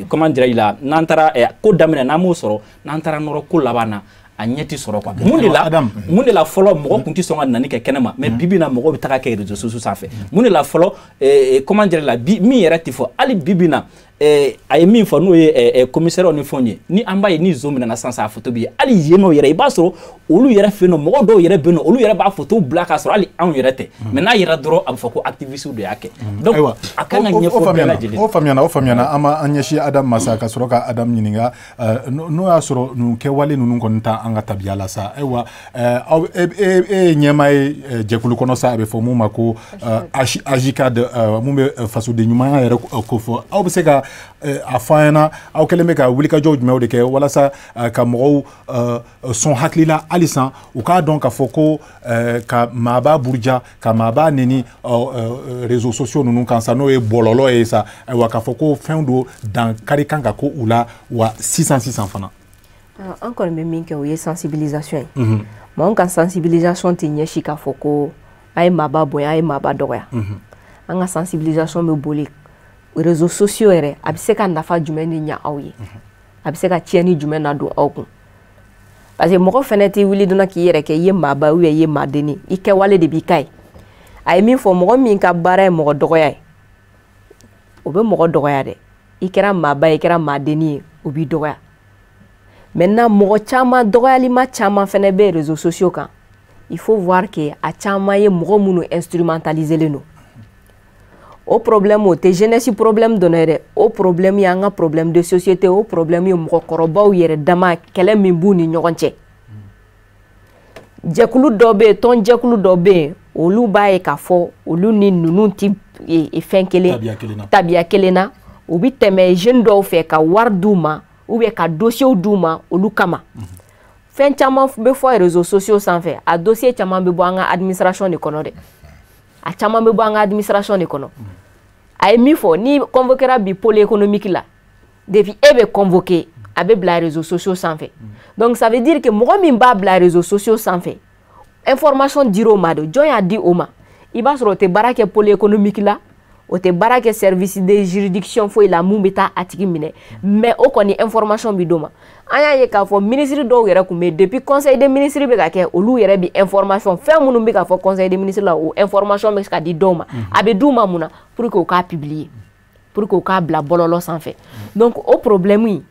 comment dire la n'an taara ko daminɛ n'an m'o sɔrɔ n'an taara nɔrɔ ko laban na a ɲɛti sɔrɔ quoi mun de la fɔlɔ mɔgɔ kun tɛ sɔn ka nani kɛ kɛnɛma mais bibi na mɔgɔ bɛ taga kɛ réseaux sociaux sanfɛ mun de la fɔlɔ comment dire la min yɛrɛ tɛ fɔ hali bibi na a ye min fɔ n'o ye commissaire ni fɛnw ye ni an b'a ye ni zo minɛna sisan a photo bɛ ye hali yen nɔ yɛrɛ i b'a sɔrɔ olu yɛrɛ fɛ yen nɔ mɔgɔ dɔw yɛrɛ bɛ yen nɔ olu yɛrɛ b'a photo bila k'a sɔrɔ hali anw yɛrɛ tɛ mais n'a yɛrɛ dɔrɔn a bɛ fɔ ko activiste de y'a kɛ donc a kan ka ɲɛfɔ bɛɛ lajɛlen o faamuyana an ma an ɲɛsin Adam ma sa ka sɔrɔ ka Adam ɲininka n'o y'a sɔrɔ nin kɛwale ninnu kɔni ta an ka tabiya la sa ayiwa e ɲɛmaa ye jɛkulu kɔnɔ sa a bɛ fɔ mun ma ko AJICAD mun bɛ fasoden ɲumanya yɛrɛ ko fɔ aw bɛ se ka a fɔ an ɲɛna aw kɛlen bɛ ka wulikajɔw jumɛnw de kɛ walasa ka mɔgɔw sɔn hakili la halisa u k'a dɔn k'a fɔ ko ka maaba buruja ka maaba neni réseaux sociaux ninnu kan sa n'o ye bɔlɔlɔ ye sa ayiwa k'a fɔ ko fɛn do dankari kan ka ko u la wa sisan fana an kɔni bɛ min kɛ o ye sensibilisation ye mais anw ka sensibilisation tɛ ɲɛsi k'a fɔ ko a ye maaba bonya a ye maaba dɔgɔya an ka sensibilisation bɛ boli réseaux sociaux yɛrɛ a bɛ se ka nafa jumɛn de ɲa aw ye a bɛ se ka tiɲɛni jumɛn na don aw kun parce que mɔgɔ fɛnɛ tɛ wuli dɔrɔn k'i yɛrɛ kɛ i ye maaba ou bien i ye maadenni i kɛwale de b'i ka ye a ye min fɔ mɔgɔ min ka baara ye mɔgɔ dɔgɔya ye o bɛ mɔgɔ dɔgɔya dɛ i kɛra maaba ye i kɛra maadenni ye o b'i dɔgɔya maintenant mɔgɔ caman dɔgɔyalima caman fɛnɛ bɛ réseaux sociaux kan il faut voir que a caman ye mɔgɔ minnu instrumentaliselen don o problème o tɛ jeunesse problème dɔrɔn ye dɛ o problème ye an ka problème de société o problème ye mɔgɔkɔrɔbaw yɛrɛ dama kɛlɛ min b'u ni ɲɔgɔn cɛ jɛkulu dɔ bɛ yen tɔn jɛkulu dɔ bɛ yen olu b'a ye k'a fɔ olu ni ninnu tɛ fɛn kelen tabiya kelen na u bɛ tɛmɛ jeune dɔw fɛ ka wari d'u ma ou bien ka dossier d'u ma olu kama fɛn caman bɛ fɔ réseaux sociaux sanfɛ a dossier caman bɛ bɔ an ka administration de kɔnɔ dɛ a caman bɛ bɔ an ka administration de kɔnɔ a ye min fɔ ni convoquera bi pôle économique la depuis e bɛ convoqué a bɛ bila réseaux sociaux sanfɛ donc ça veut dire que mɔgɔ min b'a bila réseaux sociaux sanfɛ information dira o ma de jɔn y'a di o ma i b'a sɔrɔ o tɛ baara kɛ pôle économique la o tɛ baara kɛ service de juridiction foyi la mun bɛ taa a tigi minɛ mais o kɔni information bi d'o ma an y'a ye k'a fɔ ministre dɔw yɛrɛ tun bɛ depuis conseil des ministres bɛ ka kɛ olu yɛrɛ bi information fɛn minnu bɛ ka fɔ conseil des ministres la o information bɛ ka di dɔw ma a bɛ d'u ma mun na pour que o k'a publier pour que o k'a bila bɔlɔlɔ sanfɛ donc o problème in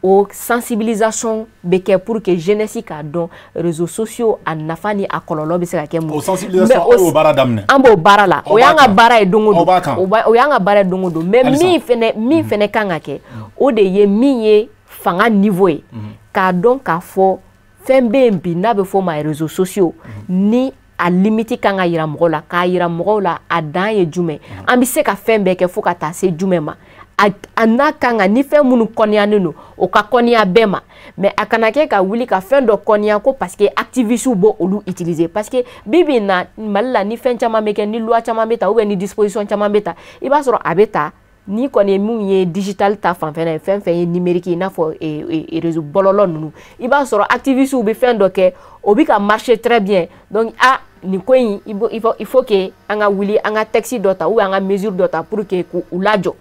o sensibilisation bɛ kɛ pour que jeunesse k'a dɔn réseaux sociaux a nafa ni a kɔlɔlɔ bɛ se ka kɛ mun o sensibilisation o baara daminɛ an b'o baara la o y'an ka baara ye don o don o y'an ka baara ye don o don mais min fɛnɛ kan ka kɛ o de ye min ye fanga niveau ye k'a dɔn k'a fɔ fɛn bɛ yen bi n'a bɛ fɔ o ma réseaux sociaux ni a limite kan ka yira mɔgɔw la k'a yira mɔgɔw la a dan ye jumɛn an bɛ se ka fɛn bɛɛ kɛ fo ka taa se jumɛn ma a n'a kan ka ni fɛn minnu kɔnniyanen don o ka kɔnniya bɛɛ ma mais a kana kɛ ka wuli ka fɛn dɔ kɔnniya ko parce que activistes b'o olu utiliser parce que bi bi in na Mali la ni fɛn caman bɛ kɛ ni loi caman bɛ ta ou bien ni disposition caman bɛ ta i b'a sɔrɔ a bɛ ta ni kɔni ye mun ye digital ta fanfɛla ye fɛn fɛn ye numérique i n'a fɔ réseau bɔlɔlɔ ninnu i b'a sɔrɔ activistes bɛ fɛn dɔ kɛ o bɛ ka marcher très bien donc nin ko in il faut que an ka wuli an ka texte dɔ ta ou bien an ka mesure dɔ ta pour que k'u lajɔ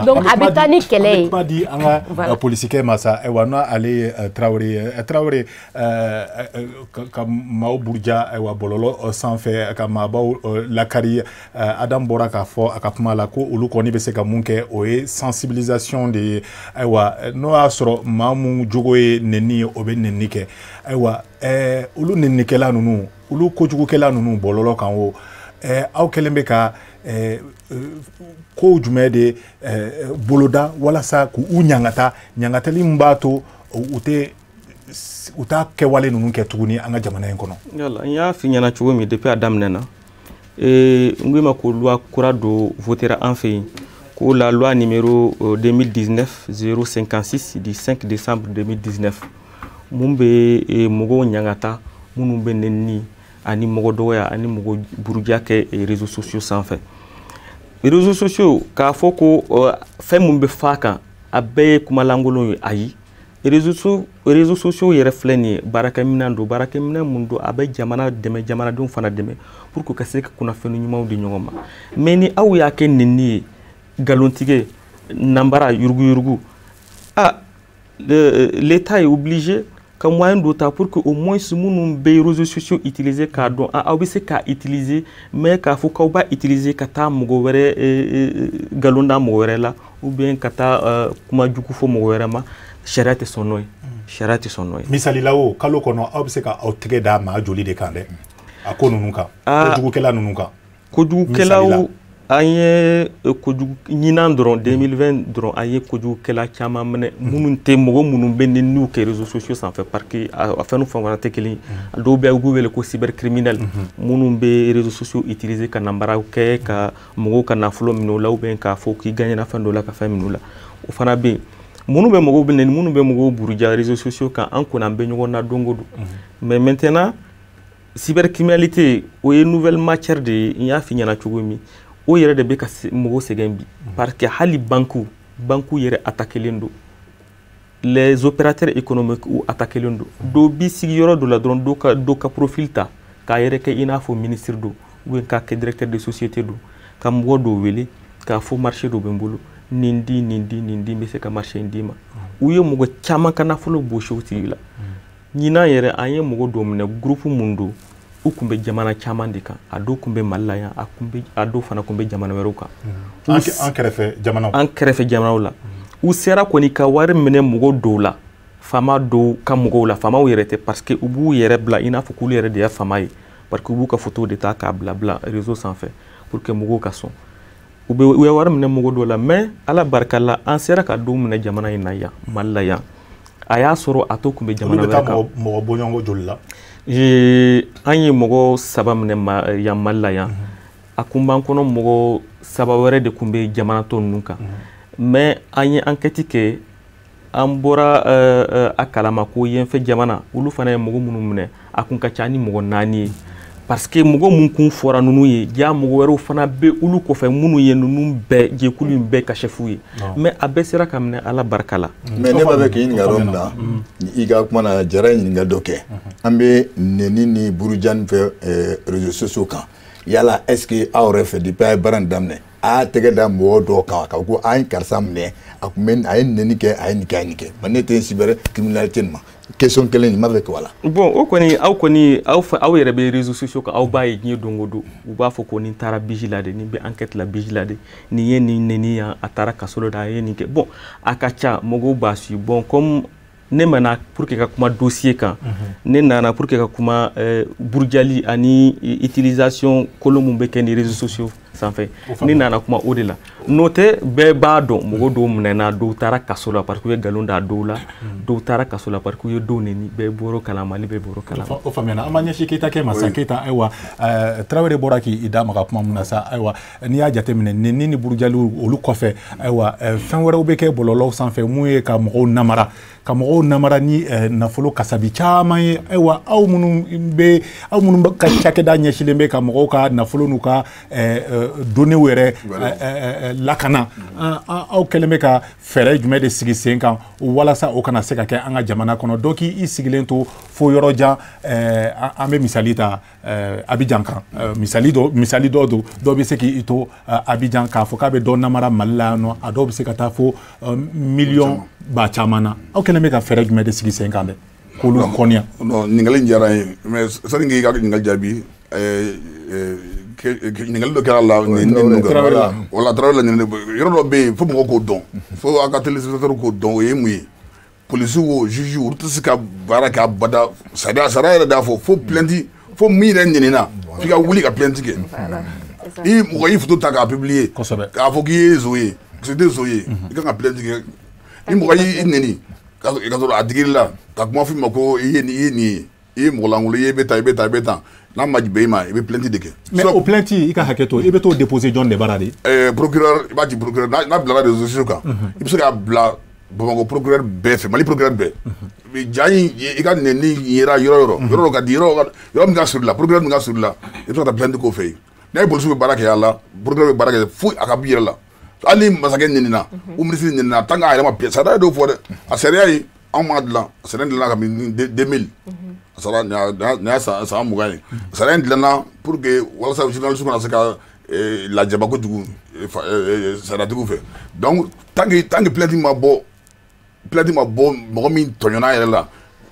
donc a bɛ taa ni kɛlɛ ye kuma di an ka polisikɛ ma sa ayiwa n'o ale Traoré ka maaw buruja ayiwa bɔlɔlɔ sanfɛ ka maabaw lakari Adam bɔra k'a fɔ a ka kuma la ko olu kɔni bɛ se ka mun kɛ o ye sensibilisation de ye ayiwa n'o y'a sɔrɔ maa mun jogo ye nɛni ye o bɛ nɛni kɛ ayiwa olu nɛnikɛla ninnu olu kojugukɛla ninnu bɔlɔlɔ kan o aw kɛlen bɛ ka ko jumɛn de boloda walasa k'u ɲangata ɲangatali min b'a to u t'a kɛwale ninnu kɛ tuguni an ka jamana in kɔnɔ. Yala n y'a f'i ɲɛna cogo min depuis a daminɛna n ko i ma ko loi kura dɔ votera an fɛ yen ko la loi numéro 2019-056 du 5 décembre 2019 mun bɛ mɔgɔw ɲangata minnu bɛ nɛni ani mɔgɔ dɔgɔya ani mɔgɔ buruja kɛ réseaux sociaux sanfɛ réseaux sociaux k'a fɔ ko fɛn mun bɛ f'a kan a bɛɛ ye kumalankolon ye ayi réseaux sociaux yɛrɛ filɛ nin ye baarakɛminɛn don baarakɛminɛn mun don a bɛ jamana dɛmɛ jamanadenw fana dɛmɛ pour que ka se ka kunnafoni ɲumanw di ɲɔgɔn ma mais ni aw y'a kɛ nɛni ye galontigɛ nanbara yuruguyurugu l'état est obligé ka moyen dɔ ta pour que au moins minnu bɛ réseaux sociaux utiliser k'a dɔn aw bɛ se k'a utiliser mais k'a fɔ k'aw b'a utiliser ka taa mɔgɔ wɛrɛ galon da mɔgɔ wɛrɛ la ou bien ka taa kuma jugu fɔ mɔgɔ wɛrɛ ma sariya tɛ sɔn n'o ye sariya tɛ sɔn n'o ye. misali la o kalo kɔnɔ aw bɛ se ka aw tɛgɛ da maa joli de kan dɛ a ko ninnu kan kojugukɛla ninnu kan. kojugukɛlaw an ye kojugu ɲinan dɔrɔn 2020 dɔrɔn an ye kojugukɛla caman minɛ minnu tɛ mɔgɔ minnu bɛ n'u kɛ réseaux sociaux sanfɛ parce que a fɛn fɛn fana tɛ kelen a dɔw bɛ yen u b'u wele ko cybercriminel minnu bɛ réseaux sociaux utiliser ka nanbaraw kɛ ka mɔgɔw ka nafolo minɛ o la ou bien k'a fɔ k'i gagnera fɛn dɔ la ka fɛn minɛ o la o fana bɛ yen minnu bɛ mɔgɔw bɛ nɛni minnu bɛ mɔgɔw buruja réseaux sociaux kan an kɔni an bɛ ɲɔgɔn na don o don mais maintenant cybercriminalité o ye nouvelle matière de ye n y'a f'i ɲɛna cogo min o yɛrɛ de bɛ ka mɔgɔw sɛgɛn bi parce que hali banque yɛrɛ attaquelen don les opérateurs économiques u attaquelen don dɔw bi sigi yɔrɔ dɔ la dɔrɔn dɔw ka profil ta k'a yɛrɛ kɛ i n'a fɔ ministre don ou bien k'a kɛ directeur de société don ka mɔgɔ dɔw wele k'a fɔ marché dɔ bɛ n bolo nin di bɛ se ka marché in d'i ma u ye mɔgɔ caman ka nafolo bɔsi o tigi la ɲinan yɛrɛ an ye mɔgɔ dɔw minɛ groupe mun don u tun bɛ jamana caman de kan a dɔw tun bɛ Mali la yan a dɔw fana tun bɛ jamana wɛrɛw kan an kɛrɛfɛ jamanaw la u sera kɔni ka wari minɛ mɔgɔ dɔw la faama dɔw ka mɔgɔw la faamaw yɛrɛ tɛ parce que u b'u yɛrɛ bila i n'a fɔ k'olu yɛrɛ de ye faama ye parce que u b'u ka photo de ta k'a bila réseau sanfɛ pour que mɔgɔw ka sɔn u ye wari minɛ mɔgɔ dɔ la mais ala barika la an sera ka don minɛ jamana in na yan Mali la yan a y'a sɔrɔ a to kun bɛ jamana wɛrɛ kan mɔgɔ bɔɲɔgɔnko joli la an ye mɔgɔ 3 minɛ yan Mali la yan a kun b'an kɔnɔ mɔgɔ 3 wɛrɛ de kun bɛ jamana tɔ ninnu kan mais an ye enquête kɛ an bɔra a kalama ko yenfɛ jamana olu fana ye mɔgɔ minnu minɛ a kun ka ca ni mɔgɔ 4 ye parce que mɔgɔ mun kun fɔra ninnu ye ja mɔgɔ wɛrɛw fana bɛ olu kɔfɛ minnu ye ninnu bɛɛ jɛkulu in bɛɛ ka chef ye mais a bɛɛ sera ka minɛ ala barika la mais ne b'a fɛ k'i ɲininka yɔrɔ min na i ka kuma na Jara ye ɲininkali dɔ kɛ an bɛ nɛni ni burujani fɛ réseaux sociaux kan yala est ce que aw yɛrɛ fɛ depuis a ye baara in daminɛ a y'a tɛgɛ da mɔgɔ dɔw kan k'a fɔ ko an ye karisa minɛ a kun bɛ a ye nɛni kɛ a ye nin kɛ a ye nin kɛ mais ne tɛ cyber criminalité nin ma question kelen nin ma fɛ kɛ wala bon o kɔni aw yɛrɛ bɛ réseaux sociaux kan aw b'a ye diɲɛ don o don u b'a fɔ ko nin taara biji la de nin bɛ enquête la biji la de nin ye nin nɛni yan a taara kaso la a ye nin kɛ bon a ka ca mɔgɔw b'a suit bon comme ne mana pour que ka kuma dossier kan ne nana pour que ka kuma burujali ani utilisation kolon mun bɛ kɛ ni réseaux sociaux sanfɛ ne nana kuma o de la n'o tɛ bɛɛ b'a dɔn mɔgɔ dɔw minɛna dɔw taara kaso la parce que u ye nkalon da dɔw la dɔw taara kaso la parce que u ye dɔw nɛni bɛɛ bɔr'o kalama Mali bɛɛ bɔr'o kalama o faamuyana an b'a ɲɛsin Keyita kɛ ma sa Keyita ayiwa Tarawele bɔra k'i da maga kuma min na sa ayiwa n'i y'a jateminɛ nɛni ni burujali olu kɔfɛ ayiwa fɛn wɛrɛw bɛ kɛ bɔlɔlɔw sanfɛ mun ye ka mɔgɔw namara ni nafolo kasabi caman ye ayiwa aw minnu ka cakɛda ɲɛsilen bɛ ka mɔgɔw ka nafolo n'u ka données yɛrɛ lakana aw kɛlen bɛ ka fɛɛrɛ jumɛn de sigi sen kan walasa o kana se ka kɛ an ka jamana kɔnɔ dɔ k'i sigilen to fo yɔrɔ jan an bɛ misali ta Abidjan kan misali dɔ don dɔw bɛ se k'i to Abidjan k'a fɔ k'a bɛ dɔ namara Mali la yan nɔ a dɔw bɛ se ka taa fo miliyɔn ba caman na aw kɛlen bɛ ka fɛɛrɛ jumɛn de sigi sen kan dɛ k'olu kɔniya ɲininkali diyara n ye mais sani k'i ka ɲininkali jaabi ɲininkali dɔ kɛra la wala Tarawele la ɲininkali yɔrɔ dɔ bɛ yen fo mɔgɔw k'o dɔn fo a ka téléspectateurs k'o dɔn o ye mun ye policiers o juges olu tɛ se ka baara kɛ abada sariya yɛrɛ d'a fɔ fo plainte fo min yɛrɛ ɲinina f'i ka wuli ka plainte kɛ i mɔgɔ y'i photo ta k'a publier k'a fɔ k'i ye zo ye c'était zo ye i kan ka plainte kɛ ni mɔgɔ y'i nɛni ka sɔrɔ a digir'i la ka kuma f'i ma ko i ye nin ye i ye mɔgɔ lankolon i bɛ tan n'a ma bɛn i ma i bɛ plainte de kɛ mais o plainte i ka hakɛ to i bɛ t'o déposer jɔn de bara de procureur i b'a ci procureur n'a bilara réseaux sociaux kan i bɛ se k'a bila Bamakɔ procureur bɛɛ fɛ Mali procureur bɛɛ ja in i ka nɛni yera yɔrɔ dɔ ka di yɔrɔ min ka surun la procureur min ka surun la i bɛ se ka taa plainte k'o fɛ yen n'a ye policiers bɛ baara kɛ a la procureur bɛ baara kɛ fo a ka b'i yɛrɛ la hali ni masakɛ nɛnina ou ministre nɛnina tant qu'a yɛrɛ ma plainte sariya dɔw fɔ dɛ a sariya ye anw m'a dilan a sariya dilanna kabini 2000 a sara nin y'a san 20 ye sariya dilanna pour que walasa journaliste kana se ka lajaba kojugu sariyatigiw fɛ donc tant que plainte ma bɔ mɔgɔ min tɔɲɔna yɛrɛ la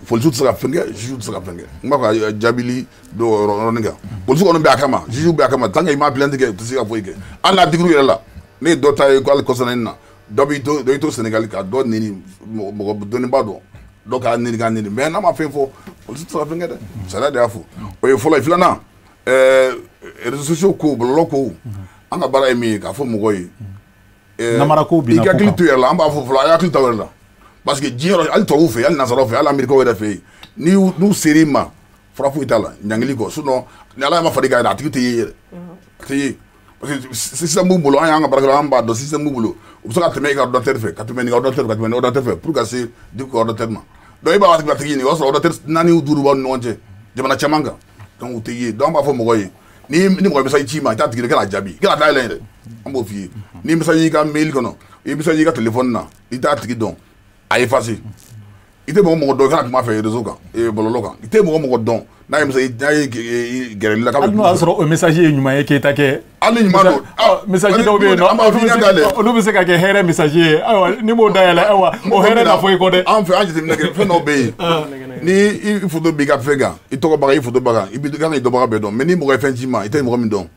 policiers tɛ se ka fɛn kɛ juges tɛ se ka fɛn kɛ n b'a fɛ ka jaabili dɔ yɔrɔnin kan policiers kɔni bɛ a kama juges bɛ a kama tant que i ma plainte kɛ u tɛ se ka foyi kɛ hali n'a digir'u yɛrɛ la ne ye dɔ ta ye ko hali kɔsɔnni na dɔ b'i to Sénégal ka dɔ nɛni mɔgɔ dɔnnibaa dɔn dɔ k'a nɛni mais n'a ma fɛn fɔ policiers tɛ se ka fɛn kɛ dɛ sariya de y'a fɔ o ye fɔlɔ ye filanan réseaux sociaux ko bɔlɔlɔ ko an ka baara ye min ye k'a fɔ mɔgɔ ye namara ko binna i ka hakili to yɛrɛ la an b'a fɔ fɔlɔ a y'a hakili to yɛrɛ la parce que diɲɛ yɔrɔ hali tubabuw fɛ hali nansaraw fɛ hali americains yɛrɛ fɛ yen n'u ser'i ma fura foyi t'a la ɲankili kɔ sinon ni Ala ma far'i kan a tigi tɛ ye yɛrɛ a tɛ ye parce que système b'u bolo an y'an ka baarakɛlaw an b'a dɔn système b'u bolo u bɛ se ka tɛmɛ i ka ordinateur fɛ ka tɛmɛ nin ka ordinateur fɛ ka tɛmɛ nin ordinateur fɛ pour ka se du coup ordinateur ma donc i b'a tigi ɲini o y'a sɔrɔ ordinateur 4 ou 5 b'aw ni ɲɔgɔn cɛ jamana caman kan donc u tɛ ye donc an b'a fɔ mɔgɔ ye ni mɔgɔ message ci ma i t'a tigi kana jaabi i kana dayɛlɛ yɛrɛ an b'o f'i ye ni message y'i ka mail kɔnɔ i message y'i ka téléphone na i t'a tigi dɔn a effacer i tɛ mɔgɔ dɔn i kana kuma fɛ réseau kan bɔlɔlɔ kan i tɛ mɔgɔ dɔn n'a ye gɛrɛli la hali n'o y'a sɔrɔ o message ye ɲuman ye Keyita kɛ hali ɲuman don message dɔw bɛ yen nɔ olu bɛ se ka kɛ hɛrɛ message ye ayiwa ni m'o dayɛlɛ ayiwa o hɛrɛ na fɔ i kɔ dɛ an fɛ an jateminɛ kɛ fɛn dɔw bɛ yen ni i photo b'i ka fɛn kan i tɔgɔbaga i photo baga i kan k'i dɔnbaga bɛɛ dɔn mais ni mɔgɔ ye fɛn ci ma i tɛ mɔgɔ min dɔn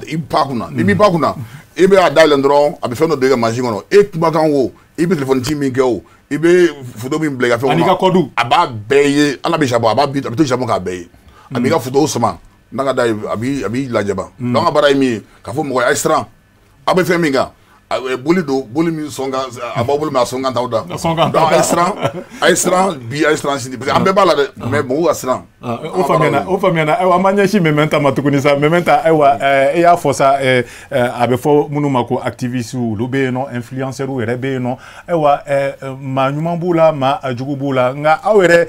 i ba kunna ni b'i ba kunna i bɛ a dayɛlɛ dɔrɔn a bɛ fɛn dɔ don i ka machine kɔnɔ e kumakan o i bɛ téléphone ci min kɛ o i bɛ photo min bila i ka fɛn kɔnɔ ani ka kɔdu a b'a bɛɛ ye ala bɛ sabon a bɛ to sabon k'a bɛɛ ye a b'i ka photo sama n'a ka da ye a b'i lajaba donc an ka baara ye min ye k'a fɔ mɔgɔ ye a ye siran a bɛ fɛn min kan boli don boli min sɔn kan a b'aw bolo mɛ a sɔn kan t'aw da donc a ye siran bi a ye siran sini parce que an bɛɛ b'a la dɛ mais mɔgɔw ka siran o faamuyana ayiwa an b'an ɲɛsin Mementa ma tuguni sa Mementa ayiwa e y'a fɔ sa a bɛ fɔ minnu ma ko activiste olu bɛ yen nɔ influenceurs yɛrɛ bɛ yen nɔ ayiwa maa ɲuman b'u la maa jugu b'u la nka aw yɛrɛ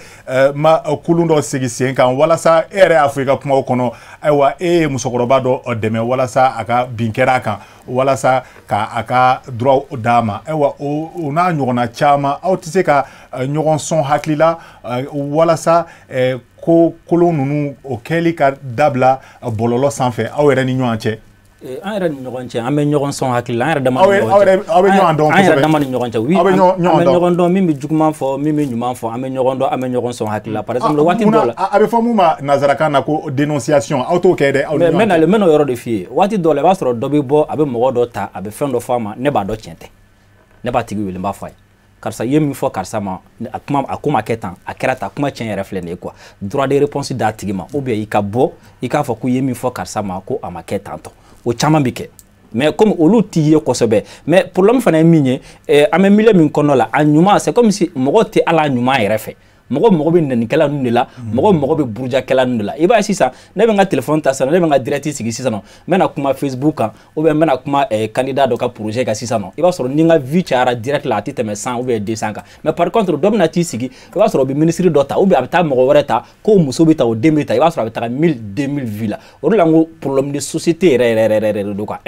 ma kulun dɔ sigi sen kan walasa e yɛrɛ y'a fɔ i ka kumaw kɔnɔ ayiwa e ye musokɔrɔba dɔ dɛmɛ walasa a ka bin kɛra a kan walasa ka ka droit d'a ma ayiwa o n'a ɲɔgɔnna caman aw tɛ se ka ɲɔgɔn sɔn hakili la walasa ko kolon ninnu o kɛli ka dabila bɔlɔlɔ sanfɛ aw yɛrɛ ni ɲɔgɔn cɛ an yɛrɛ ni ɲɔgɔn cɛ an bɛ ɲɔgɔn sɔn hakili la an yɛrɛ dama aw bɛ ɲɔgɔn dɔn an yɛrɛ dama ni ɲɔgɔn cɛ oui an bɛ ɲɔgɔn dɔn min bɛ juguman fɔ min bɛ ɲuman fɔ an bɛ ɲɔgɔn dɔn an bɛ ɲɔgɔn sɔn hakili la par exemple waati dɔw la a bɛ fɔ mun ma nanzarakan na ko dénonciation aw t'o kɛ dɛ aw ni ɲɔgɔn cɛ mais n bɛna o yɔrɔ de f'i ye waati dɔw la i b'a sɔrɔ dɔ bɛ bɔ a bɛ mɔgɔ dɔ ta a bɛ fɛn dɔ fɔ a ma ne b'a dɔn tiɲɛ tɛ ne b'a tigi wele n b'a fɔ a ye karisa ye min fɔ karisa ma a ko ma kɛ tan a kɛra tan kuma tiɲɛ yɛrɛ filɛ nin ye quoi droit de réponse d'a tigi ma ou bien i ka bɔ i k'a fɔ ko ye min fɔ karisa ma ko a ma kɛ tan tɔ o caman bɛ kɛ mais comme olu t'i ye kosɛbɛ mais problème fana ye min ye an bɛ milieu min kɔnɔ la a ɲuman c'est comme si mɔgɔ tɛ ala ɲuman yɛrɛ fɛ mɔgɔ mago bɛ nanikɛla ninnu de la mɔgɔ mago bɛ burujakɛla ninnu de la i b'a ye sisan ne bɛ n ka téléphone ta sisan ne bɛ n ka direct sigi sisan n bɛna kuma Facebook kan ou bien n bɛna kuma candidat dɔ ka projet kan sisan i b'a sɔrɔ ni n ka vue cayara direct la a tɛ tɛmɛ 100 ou bien 200 kan mais par contre dɔ bɛna t'i sigi i b'a sɔrɔ o bɛ ministre dɔ ta ou bien a bɛ taa mɔgɔ wɛrɛ ta ko muso bɛ ta o den bɛ ta i b'a sɔrɔ a bɛ taga 1000 2000 vues la o de la n ko problème de société yɛrɛ de don quoi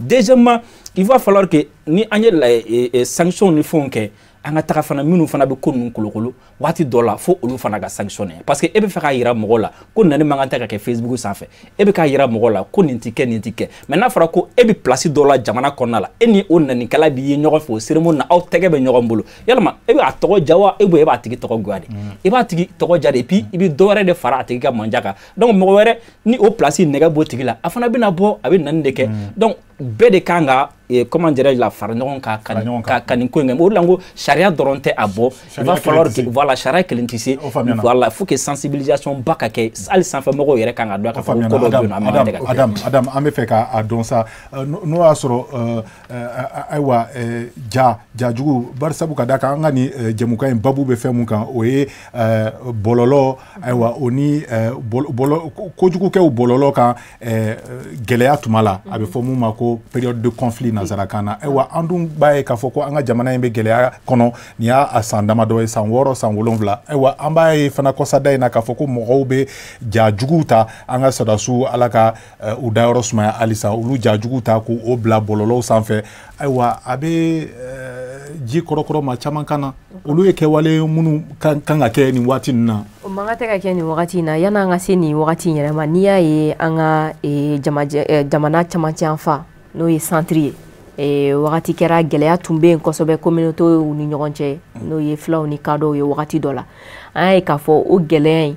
deuxièmement il va falloir que ni an ye sanction ni fɛnw kɛ an ka taga fana minnu fana bɛ ko ninnu kolokolo waati dɔ la fo olu fana ka sanctionner parce que e bɛ fɛ k'a yira mɔgɔw la ko nani man kan tɛ ka kɛ Facebook sanfɛ e bɛ k'a yira mɔgɔw la ko nin ti kɛ mais n'a fɔra ko e bɛ place dɔ la jamana kɔnɔna la e ni o nanikɛla b'i ye ɲɔgɔn fɛ o cérémonie na aw tɛgɛ bɛ ɲɔgɔn bolo yalima e bɛ a tɔgɔ ja wa e b'a tigi tɔgɔ goya de i b'a tigi tɔgɔ ja de et puis i bɛ dɔ wɛrɛ de fara a tigi ka manja kan donc mɔgɔ wɛrɛ ni o place nɛgɛ b'o tigi la a fana bɛna bɔ a bɛ nani de kɛ donc bɛɛ de kan ka comment dirais-je la fara ɲɔgɔn kan ka nin ko in kɛ o de la n ko sariya dɔrɔn tɛ a bɔ il va falloir que voilà sariya kelen tɛ se voilà faut que sensibilisation ba ka kɛ hali sanfɛmɔgɔw yɛrɛ kan ka dɔn k'a fɔ ko dɔ bɛ yen nɔ a man kan tɛ ka kɛ Adam an bɛ fɛ k'a dɔn sa n'o y'a sɔrɔ ayiwa jajugu bari sabu ka d'a kan an ka nin jɛmukan in babu bɛ fɛn mun kan o ye bɔlɔlɔ ayiwa o ni kojugukɛw bɔlɔlɔ kan gɛlɛya tuma la a bɛ fɔ mun ma ko période de conflit nanzarakan na ayiwa an dun b'a ye k'a fɔ ko an ka jamana in bɛ gɛlɛya kɔnɔ nin y'a san damadɔ ye san 6 san 7 ayiwa an b'a ye fana kɔsada in na k'a fɔ ko mɔgɔw bɛ jajugu ta an ka sɔrɔdasiw ala ka u dayɔrɔ sumaya halisa olu jajugu ta k'o bila bɔlɔlɔw sanfɛ ayiwa a bɛ ji kɔrɔkɔrɔ ma caman kan na olu ye kɛwale minnu kan ka kɛ nin waati ninnu na o man ka tɛ ka kɛ nin wagati in na yanni an ka se nin wagati in yɛrɛ ma n'i y'a ye an ka jamana camancɛ yan fa n'o ye centre ye wagati kɛra gɛlɛya tun bɛ yen kosɛbɛ communautéw ni ɲɔgɔn cɛ n'o ye filaw ni kadɔw ye wagati dɔ la an y'a ye k'a fɔ o gɛlɛya in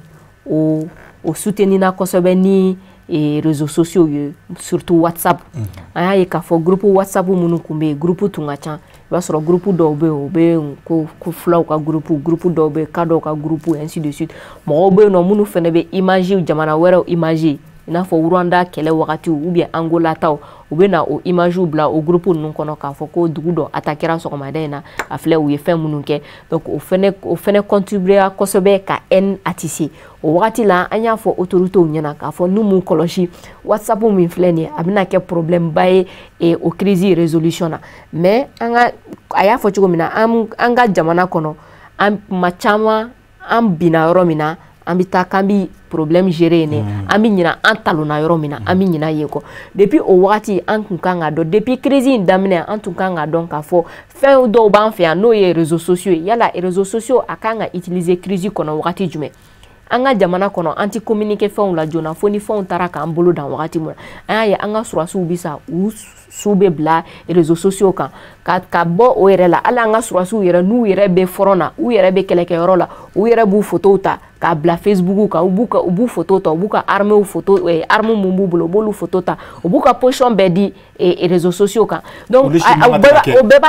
o soutenir kosɛbɛ ni réseaux sociaux ye surtout WhatsApp an y'a ye k'a fɔ groupe WhatsApp minnu tun bɛ yen groupe tun ka ca i b'a sɔrɔ groupe dɔw bɛ yen o bɛ yen ko filaw ka groupe dɔw bɛ yen kadɔw ka groupe ainsi de suite mɔgɔw bɛ yen nɔ minnu fana bɛ image jamana wɛrɛw image i n'a fɔ Rwanda kɛlɛ wagatiw ou bien Angola taw u bɛ na o image bila o groupe ninnu kɔnɔ k'a fɔ ko dugu dɔ attaquera sɔgɔmada in na a filɛ u ye fɛn minnu kɛ donc o fɛnɛ contribuera kosɛbɛ ka haine attiser o wagati la an y'a fɔ autoritéw ɲɛna k'a fɔ n'u m'u kɔlɔsi WhatsApp min filɛ nin ye a bɛna kɛ problème ba ye o crise résolution na mais a y'a fɔ cogo min na an ka jamana kɔnɔ an ma caman an binna yɔrɔ min na an bɛ taa k'an bɛ problème gérer yen an bɛ ɲina an talonna yɔrɔ min na an bɛ ɲina yen kɔ depuis o wagati an tun kan ka dɔn depuis crise in daminɛ an tun kan ka dɔn k'a fɔ fɛn dɔw b'an fɛ yan n'o ye réseaux sociaux ye yala réseaux sociaux a kan ka utiliser crise kɔnɔ wagati jumɛn an ka jamana kɔnɔ an tɛ communiquer fɛnw la joona fo ni fɛnw taara k'an bolo dan wagati min na an y'a ye an ka surasiw bɛ sa u su bɛ bila réseaux sociaux kan ka bɔ o yɛrɛ la hali an ka surasiw yɛrɛ n'u yɛrɛ bɛ front na u yɛrɛ bɛ kɛlɛkɛyɔrɔ la u yɛrɛ b'u photos ta k'a bila Facebook kan u b'u photo ta u b'u ka armée photo arme mun b'u bolo u b'olu photo ta u b'u ka position bɛɛ di réseaux sociaux kan donc o bɛɛ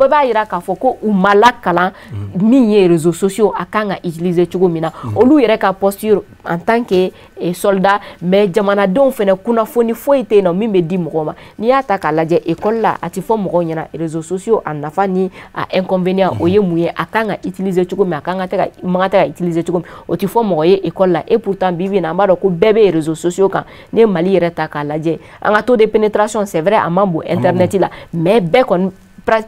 b'a yira k'a fɔ ko u ma lakalan min ye réseaux sociaux a kan ka utiliser cogo min na olu yɛrɛ ka posture en tant que soldat mais jamanadenw fana kunnafoni foyi tɛ yen nɔ min bɛ di mɔgɔw ma n'i y'a ta k'a lajɛ école la a ti fɔ mɔgɔw ɲɛna réseaux sociaux a nafa ni a inconvénient o ye mun ye a kan ka utiliser cogo min a kan ka tɛ ka man ka tɛ ka utiliser cogo min o ti fɔ mɔgɔ ye école la et pourtant bi bi in na an b'a dɔn ko bɛɛ bɛ réseaux sociaux kan ne ye Mali yɛrɛ ta k'a lajɛ an ka taux de pénétration c'est vrai a man bon internet la mais bɛɛ kɔni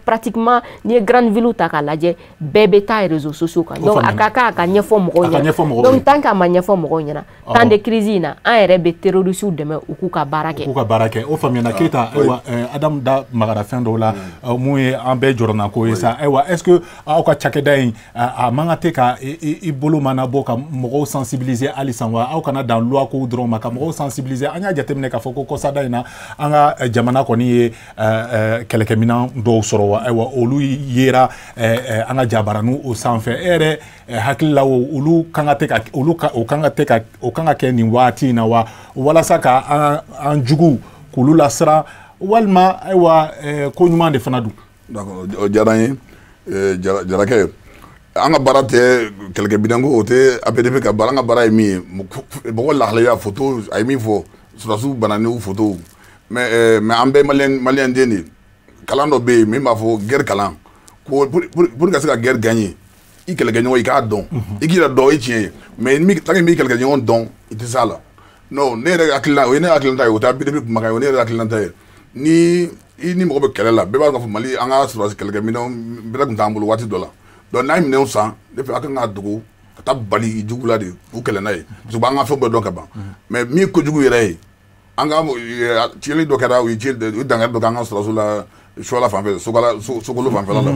pratiquement ni ye grande ville ta k'a lajɛ bɛɛ bɛ taa réseaux sociaux kan donc a ka kan a ka ɲɛfɔ mɔgɔw ɲɛna donc tant que a ma ɲɛfɔ mɔgɔw ɲɛna temps de crise in na an yɛrɛ bɛ terroristes dɛmɛ u k'u ka baara kɛ. u k'u ka baara kɛ o faamuyana Keita ayiwa Adam da magara fɛn dɔw la mun ye an bɛɛ jɔrɔna ko ye sa ayiwa est-ce que aw ka cakɛda in a man ka tɛ ka i bolo mana bɔ ka mɔgɔw sensibiliser halisa wa aw kana dan loi ko dɔrɔn ma ka mɔgɔw sensibiliser an y'a jateminɛ k'a fɔ ko kɔsada in na an ka jamana kɔni ye kɛlɛkɛminɛn dɔw sɔrɔ wa ayiwa olu yera an ka jabaranu o sanfɛ e yɛrɛ hakili la olu kan ka tɛ ka o kan ka kɛ nin waati in na wa walasa ka an jugu k'olu lasira walima ayiwa ko ɲuman de fana don. d'accord o diyara n ye Jarakɛ an ka baara tɛ kɛlɛkɛminɛnko o tɛ APDP ka baara an ka baara ye min ye mɔgɔ lahalaya photo a ye min fɔ sɔrɔdasiw bananiw photo mais an bɛɛ maliyɛn den de kalan dɔ bɛ yen min b'a fɔ guerre kalan ko pour ka se ka guerre gagner i kɛlɛkɛɲɔgɔn i k'a dɔn i k'i yɛrɛ dɔn o ye tiɲɛ ye mais tant que i m'i kɛlɛkɛɲɔgɔn dɔn i tɛ se a la non ne yɛrɛ hakilina o ye ne hakilinata ye o tɛ APDP kumakan ye o ne yɛrɛ hakilinata ye ni i ni mɔgɔ bɛ kɛlɛ la bɛɛ b'a fɔ Mali an ka sɔrɔdasi kɛlɛkɛminɛnw bɛrɛ tun t'an bolo waati dɔ la donc n'a ye minɛnw san ne fɛ a kan k'a dogo ka taa bali jugu la de k'u kɛlɛ n'a ye parce que an ka fɛn bɛɛ dɔn ka ban mais min kojugu yɛrɛ ye an ka tiɲɛli dɔ kɛra u ye dankari dɔ k'an ka sɔrɔdasiw la Sola fanfɛ Sokolo fanfɛla la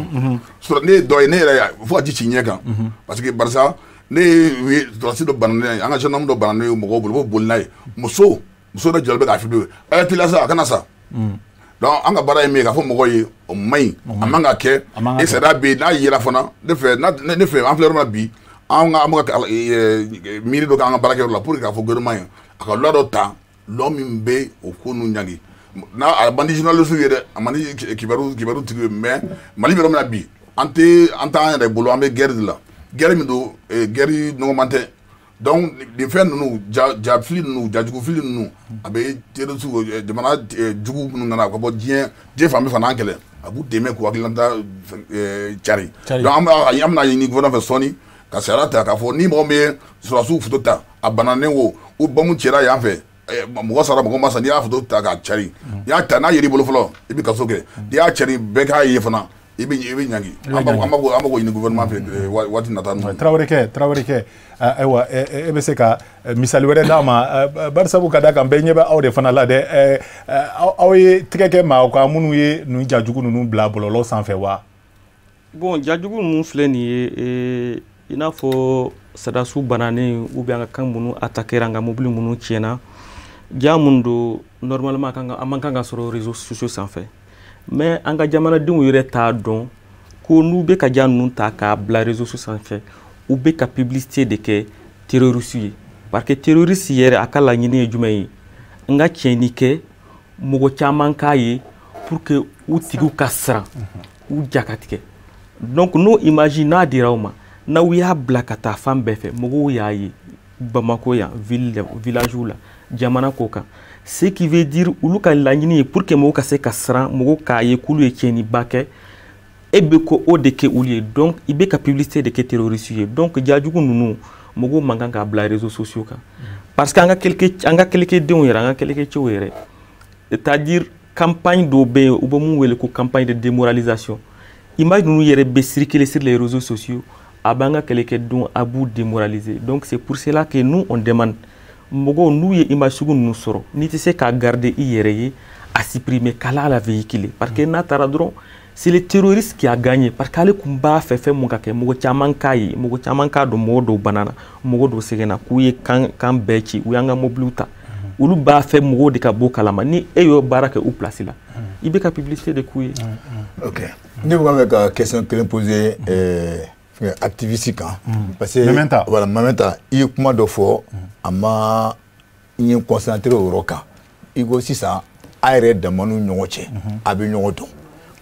ne dɔ ye ne yɛrɛ fo ka ci ɲɛ kan parce que barisa ne ye sɔrɔdasi dɔ bananen an ka gendarme dɔ bananen ye mɔgɔw bolo boli n'a ye muso dɔ jɔlen bɛ k'a filmer ɛ teliya sa a kana sa donc an ka baara ye min ye k'a fɔ mɔgɔw ye o man ɲi a man ka kɛ et sariya bɛ yen n'a yera fana ne fɛ an filɛ yɔrɔ min na bi an bɛ ka miiri dɔ kɛ an ka baarakɛyɔrɔ la pour que k'a fɔ gouvernement ye a ka loi dɔ ta loi min bɛ o ko ninnu ɲangi n'a a man di journaliste ye dɛ a man di kibaru tigi ye mais Mali bɛ yɔrɔ min na bi an t'an yɛrɛ bolo an bɛ guerre de la guerre min don guerre nɔgɔman tɛ donc nin fɛn ninnu jafili ninnu jajugufili ninnu a bɛ terroriste jamana jugu minnu nana ka bɔ diɲɛ fan bɛɛ fana an kɛlɛ a b'u dɛmɛ k'u hakilinata cari donc an bɛna ɲini gouvernement fɛ sɔɔni ka sariya ta k'a fɔ ni mɔgɔ min ye sɔrɔdasiw photo ta a bananen wo ou bombe cɛra yan fɛ mɔgɔ sara mɔgɔ ma sa n'i y'a photo ta k'a cari n'i y'a ta n'a yer'i bolo fɔlɔ i bɛ kaso kɛ n'i y'a cari bɛɛ k'a ye fana i bɛ ɲangi an b'o ɲini gouvernement fɛ waati nata ninnu. Tarawelekɛ ayiwa e bɛ se ka misali wɛrɛ d'a ma barisabu ka d'a kan bɛɛ ɲɛ bɛ aw de fana la dɛ aw ye tigɛ kɛ maa kan minnu ye nin jajugu ninnu bila bɔlɔlɔ sanfɛ wa. bon jajugu ninnu filɛ nin ye i n'a fɔ sɔrɔdasiw bananen ou bien an ka kan minnu attaquer an ka mobili minnu tiɲɛna ja mun don normalement an man kan ka sɔrɔ réseaux sociaux sanfɛ mais an ka jamanadenw yɛrɛ t'a dɔn ko n'u bɛ ka ja ninnu ta k'a bila réseaux sociaux sanfɛ u bɛ ka publicité de kɛ terroriste ye parce que terroriste yɛrɛ a ka laɲini ye jumɛn ye n ka tiɲɛni kɛ mɔgɔ caman k'a ye pour que u tigiw ka siran u ja ka tigɛ donc n'o image n'a dira u ma n'aw y'a bila ka taa fan bɛɛ fɛ mɔgɔw y'a ye Bamako yan village la jamana ko kan ce qui veut dire olu ka laɲini ye pour que mɔgɔw ka se ka siran mɔgɔw k'a ye k'olu ye tiɲɛniba kɛ e bɛ ko o de kɛ olu ye donc i bɛ ka publicité de kɛ terroriste ye donc jajugu ninnu mɔgɔw man kan k'a bila réseaux sociaux kan parce que an ka kɛlɛkɛdenw yɛrɛ an ka kɛlɛkɛcɛw yɛrɛ c'est-à-dire campagne dɔw bɛ yen u bɛ mun wele ko campagne de démoralisation image ninnu yɛrɛ bɛ circuler sur les réseaux sociaux a b'an ka kɛlɛkɛdenw a b'u démoraliser donc c'est pour cela que nous on demande mɔgɔw n'u ye image sugu ninnu sɔrɔ n'i tɛ se k'a garder i yɛrɛ ye a supprimer k'ala la véhiculer parce que n'a taara dɔrɔn c'est le terroriste qui a gagné parce qu'ale tun b'a fɛ fɛn mun ka kɛ mɔgɔ caman k'a ye mɔgɔ caman k'a dɔn mɔgɔ dɔw banana mɔgɔ dɔw sɛgɛnna k'u ye kan bɛɛ ci u y'an ka mobiliw ta olu b'a fɛ mɔgɔw de ka bɔ kalama ni e y'o baara kɛ u place la i bɛ ka publicité de k'u ye. ok ne bɛ ka ka question kelen poser activiste kan parce que voilà Mamenta i ye kuma dɔ fɔ a ma n ye concentré o yɔrɔ kan i ko sisan a yɛrɛ dama ni ɲɔgɔn cɛ a bɛ ɲɔgɔn dɔn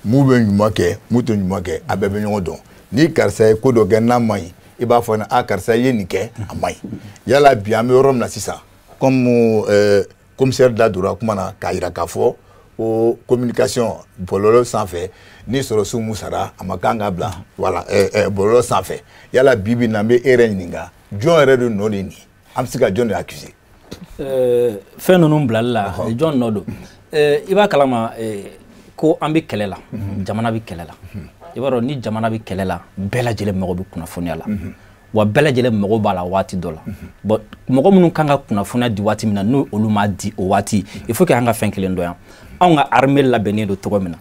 mun bɛ ɲuman kɛ mun tɛ ɲuman kɛ a bɛɛ bɛ ɲɔgɔn dɔn ni karisa ye ko dɔ kɛ n'a man ɲi i b'a fɔ a karisa ye nin kɛ a man ɲi yala bi an bɛ yɔrɔ min na sisan comme commissaire da donna kuma na k'a jira k'a fɔ o communication bololo sanfɛ ni sɔrɔsiw mu sara a ma kan ka bila voilà bololo sanfɛ yala bibi na n bɛ e yɛrɛ ɲininka jɔn yɛrɛ de nɔ de nin an bɛ se ka jɔn de accuser fɛn ninnu bilali la jɔn nɔ don i b'a kalama ko an bɛ kɛlɛ la jamana bɛ kɛlɛ la i b'a dɔn ni jamana bɛ kɛlɛ la bɛɛ lajɛlen mago bɛ kunnafoniya la wa bɛɛ lajɛlen mago b'a la waati dɔ la bon mɔgɔ minnu kan ka kunnafoniya di waati min na n'o olu ma di o waati il faut que an ka fɛn kelen dɔn yan anw ka armée labɛnnen don cogo min na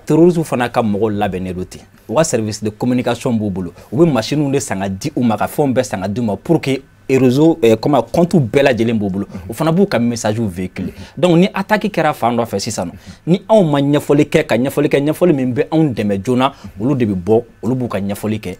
terroristes fana ka mɔgɔw labɛnnen don ten u ka service de communication b'u bolo u bɛ machines de san ka di u ma ka fɛnw bɛɛ san ka di u ma pour que réseau comme compte bɛɛ lajɛlen b'u bolo o fana b'u ka message véhiculer donc ni attaque kɛra fan dɔ fɛ sisan ni anw ma ɲɛfɔli kɛ ka ɲɛfɔli min bɛ anw dɛmɛ joona olu de bɛ bɔ olu b'u ka ɲɛfɔli kɛ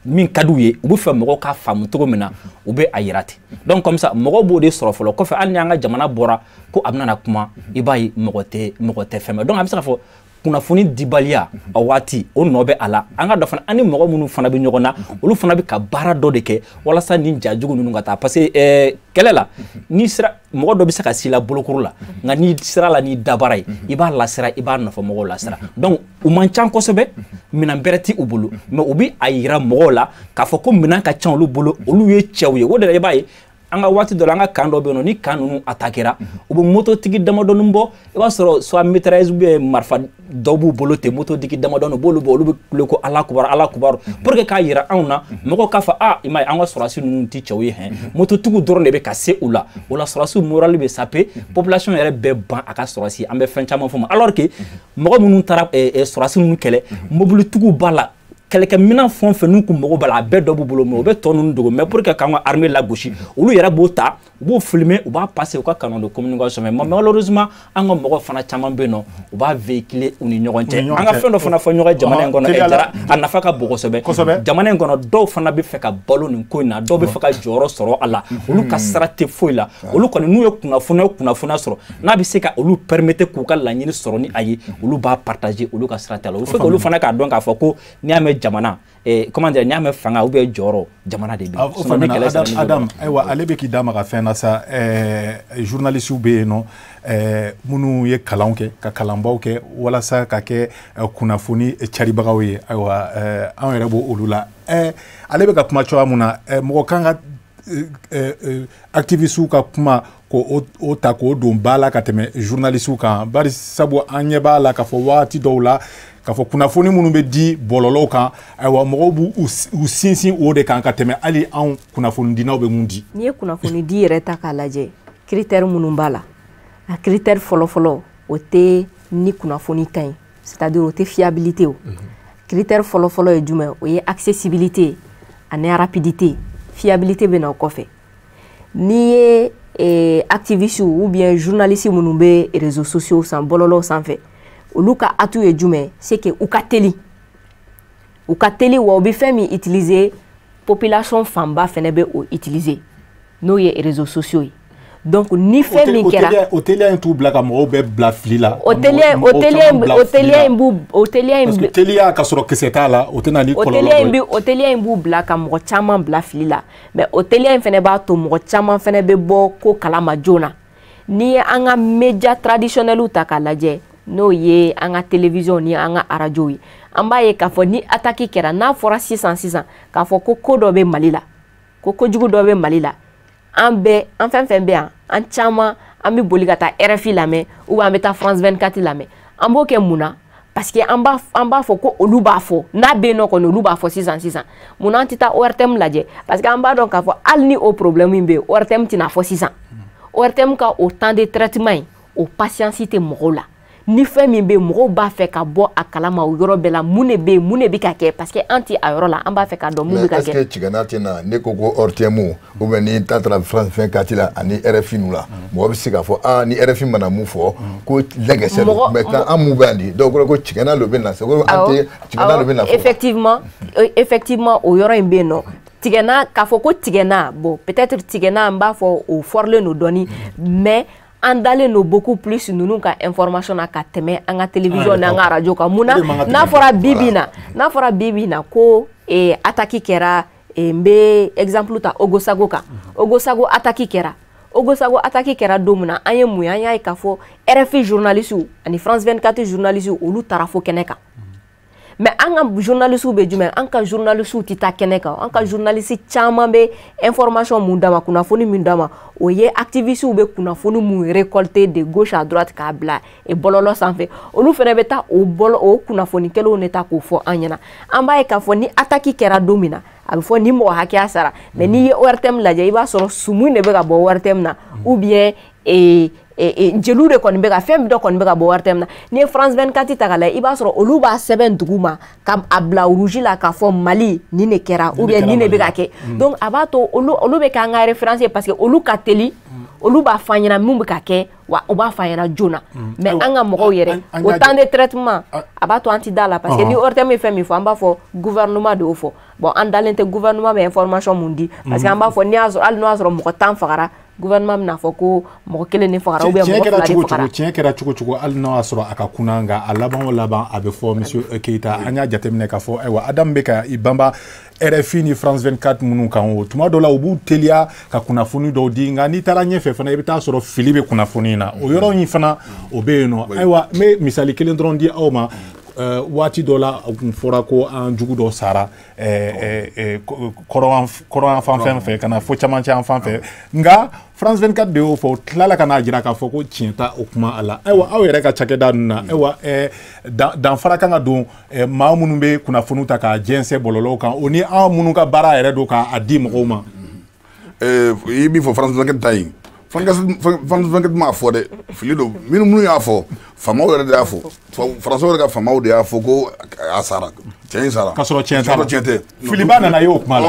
min ka d'u ye u bɛ fɛ mɔgɔw ka faamu cogo min na u bɛ a yira ten donc comme ça mɔgɔw b'o de sɔrɔ fɔlɔ kɔfɛ hali ni an ka jamana bɔra ko a bɛna na kuma i b'a ye mɔgɔ tɛ fɛn mɛn donc a bɛ se ka fɔ kunnafoni dibaliya a waati o nɔ bɛ a la an ka dɔ fana an ni mɔgɔ minnu fana bɛ ɲɔgɔn na olu fana bɛ ka baara dɔ de kɛ walasa nin jajugu ninnu ka taa parce que kɛlɛ la ni sera mɔgɔ dɔ bɛ se ka s'i la bolokuru la nka ni sira la n'i dabara ye i b'a lasira i b'a nɔfɛ mɔgɔw lasira donc u man ca kosɛbɛ minɛn bɛrɛ tɛ u bolo mais u bɛ a yira mɔgɔw la k'a fɔ ko minɛn ka ca olu bolo olu ye cɛw ye o de la i b'a ye an ka waati dɔ la an ka kan dɔ bɛ yen nɔ ni kan ninnu attaquera u bɛ mototigi damadɔni bɔ i b'a sɔrɔ soit mitrailleuse ou bien marifa dɔw b'u bolo ten mototigi damadɔni u b'olu bɔ olu bɛ kule ko ala kubaru pour que k'a yira anw na mɔgɔw k'a fɔ i m'a ye an ka sɔrɔdasi ninnu tɛ cɛw ye hɛn mototigiw dɔrɔn de bɛ ka se u la o la sɔrɔdasiw morale bɛ sape population yɛrɛ bɛɛ ban a ka sɔrɔdasi an bɛ fɛn caman fɔ ma alors que mɔgɔ minnu taara sɔrɔdasi ninnu kɛlɛ mobilitigiw b'a la kɛlɛkɛminɛn fɛn o fɛn n'u kun mago b'a la a bɛɛ dɔ b'u bolo mais u bɛ tɔ ninnu dogo mais pour que k'an ka armée lagosi olu yɛrɛ b'o ta u b'o filmer u b'a passer u ka canaux de communication mais malheureusement an ka mɔgɔ fana caman bɛ yen nɔ u b'a véhiculer u ni ɲɔgɔn cɛ an ka fɛn dɔ fana fɔ ɲɔgɔn jamana in kɔnɔ jara a nafa ka bon kosɛbɛ jamana in kɔnɔ dɔw fana bɛ fɛ ka balo nin ko in na dɔw bɛ fɛ ka jɔyɔrɔ sɔrɔ a la olu ka sira tɛ foyi la olu kɔni n'u ye kunnafoniya sɔrɔ n'a bɛ se ka olu permettre k'u ka laɲini sɔrɔ ni a ye olu b'a partager olu ka sira tɛ la il faut que olu fana k'a dɔn k'a fɔ ko n'i y'a mɛn jamana comment dire n'i y'a mɛn fanga ou bien jɔyɔrɔ jamana de bɛ Adam ayiwa ale bɛ k'i da maga fɛn na sa journalistes bɛ yen nɔ minnu ye kalanw kɛ ka kalanbaw kɛ walasa ka kɛ kunnafoni caribagaw ye ayiwa an yɛrɛ b'o olu la ale bɛ ka kuma cogoya mun na mɔgɔ kan ka activistes ka kuma k'o ta k'o don ba la ka tɛmɛ journalistes kan bari sabu an ɲɛ b'a la k'a fɔ waati dɔw la k'a fɔ kunnafoni minnu bɛ di bɔlɔlɔw kan ayiwa mɔgɔw b'u sinsin o de kan ka tɛmɛ hali anw kunnafoni dinaw bɛ mun di. N'i ye kunnafoni di yɛrɛ ta k'a lajɛ critère minnu b'a la a critère fɔlɔfɔlɔ o tɛ ni kunnafoni ka ɲi c'est-à-dire o tɛ fiabilité o critère fɔlɔfɔlɔ ye jumɛn o ye accessibilité ani rapidité fiabilité bɛ na o kɔfɛ n'i ye activistes ou bien journalistes minnu bɛ réseaux sociaux san bɔlɔlɔw sanfɛ olu ka atu ye jumɛn c'est que u ka teli wa u bɛ fɛn min utiliser population fanba fɛnɛ bɛ o utiliser n'o ye réseaux sociaux ye donc ni fɛn min kɛra o teliya in t'u bila ka mɔgɔw bɛɛ bila fili la o teliya parce que teliya ka sɔrɔ kisɛ t'a la o tɛna ni kɔlɔlɔ dɔ ye o teliya in b'u bila ka mɔgɔ caman bila fili la mais o teliya in fɛnɛ b'a to mɔgɔ caman fɛnɛ bɛ bɔ ko kalama joona n'i ye an ka média traditionnels ta k'a lajɛ n'o ye an ka télévision ni an ka radio ye an b'a ye k'a fɔ ni attaque kɛra n'a fɔra sisan k'a fɔ ko dɔ bɛ Mali la ko kojugu dɔ bɛ Mali la an fɛn bɛ yan an caman an bɛ boli ka taa RFI lamɛn ou an bɛ taa France 24 lamɛn an b'o kɛ mun na parce que an b'a fɔ ko olu b'a fɔ n'a bɛ yen nɔ kɔni olu b'a fɔ sisan mun an tɛ taa ORTM lajɛ parce que an b'a dɔn k'a fɔ hali ni o problème min bɛ yen ORTM tɛna fɔ sisan ORTM ka o temps de traitement in o patience tɛ mɔgɔw la ni fɛn min bɛ yen mɔgɔw b'a fɛ ka bɔ a kalama o yɔrɔ bɛɛ la mun de bɛ ka kɛ parce que an tɛ a yɔrɔ la an b'a fɛ ka dɔn mun bɛ ka kɛ. mais est-ce que Tigana tɛ na ne ko ko ORTM ou bien ni ta taara France 24 la ani RFI nu la mɔgɔ bɛ se k'a fɔ ni RFI mana mun fɔ ko lɛgɛsɛ don maintenant an mun bɛ yan di dɔw ko Tigana lo bɛ na c'est ko an tɛ Tigana lo bɛ na fɔ. effectivement o yɔrɔ in bɛ yen nɔ Tigana k'a fɔ ko Tigana bon peut-être Tigana an b'a fɔ o fɔrilen don dɔɔni mais an dalen no beaucoup plus ninnu ka information na ka tɛmɛ an ka télévision n'an ka radio kan mun na n'a fɔra bibi na ko attaque kɛra n bɛ exemple ta Ogosago kan Ogosago attaque kɛra Ogosago attaque kera domuna anye muya anya ka fo RFI journaliste ani France 24 journaliste olu tarafo keneka. Mais anga journaliste be jume anka journaliste ti ta keneka anka journaliste chama be information mundama kuna foni mundama oye activiste be kuna foni mu récolter de gauche à droite ka bla e bololo sanfé olu fere beta o bolo o kuna foni kelo neta ko fo anyana amba e ka foni attaque kera domina a fo ni mo hakia sara mais ni ORTM la je iba soro sumu ne be ka bo ORTM na ou bien jelu de kon be ka fem do kon be ka bo ORTM na ni France 24 ta kala iba soro olu ba 7 duguma kam abla rouge la ka fo Mali ni ne kera ou bien ni ne be ka ke donc abato olu be ka nga référence parce que olu ka teli olu ba fanyana mumbe ka ke wa oba fanyana jona mais anga mo yere autant de traitement abato antidala parce que ni ORTM fait mi fo amba fo gouvernement de fo bon andalente gouvernement be information mundi parce que amba fo ni azo al no azo mo tan fagara gouvernement na fo ko mo kele ni fagara ou bien mo fagara tien kera chuko al no azo aka kunanga alaban abe fo monsieur Keita anya jatemne ka fo ewa adam beka ibamba RFI ni France 24 munu kan o tuma dola obu telia ka kunafuni do di nga ni taranye fe fana ibita soro filibe kunafuni na o yoro yin fana obeno ewa me misali kelen dron di awma wati dola fora ko an jugu do sara koran fan fe kana fo chaman chan fan fe nga France 24 de o fo tlala kana jira ka fo ko tienta o kuma ala ewa awere ka chakeda na ewa dan fara kanga don ma munu be kuna funuta ka jense bololo kan oni a munu ka bara ere do ka adi mo ma yibi fo France 24 tay France 24 ma fo de filido minu munu ya fo fama ere da fo France ere ka fama o de ya fo ko asara tiens sara kasoro tienta filibana na yo kuma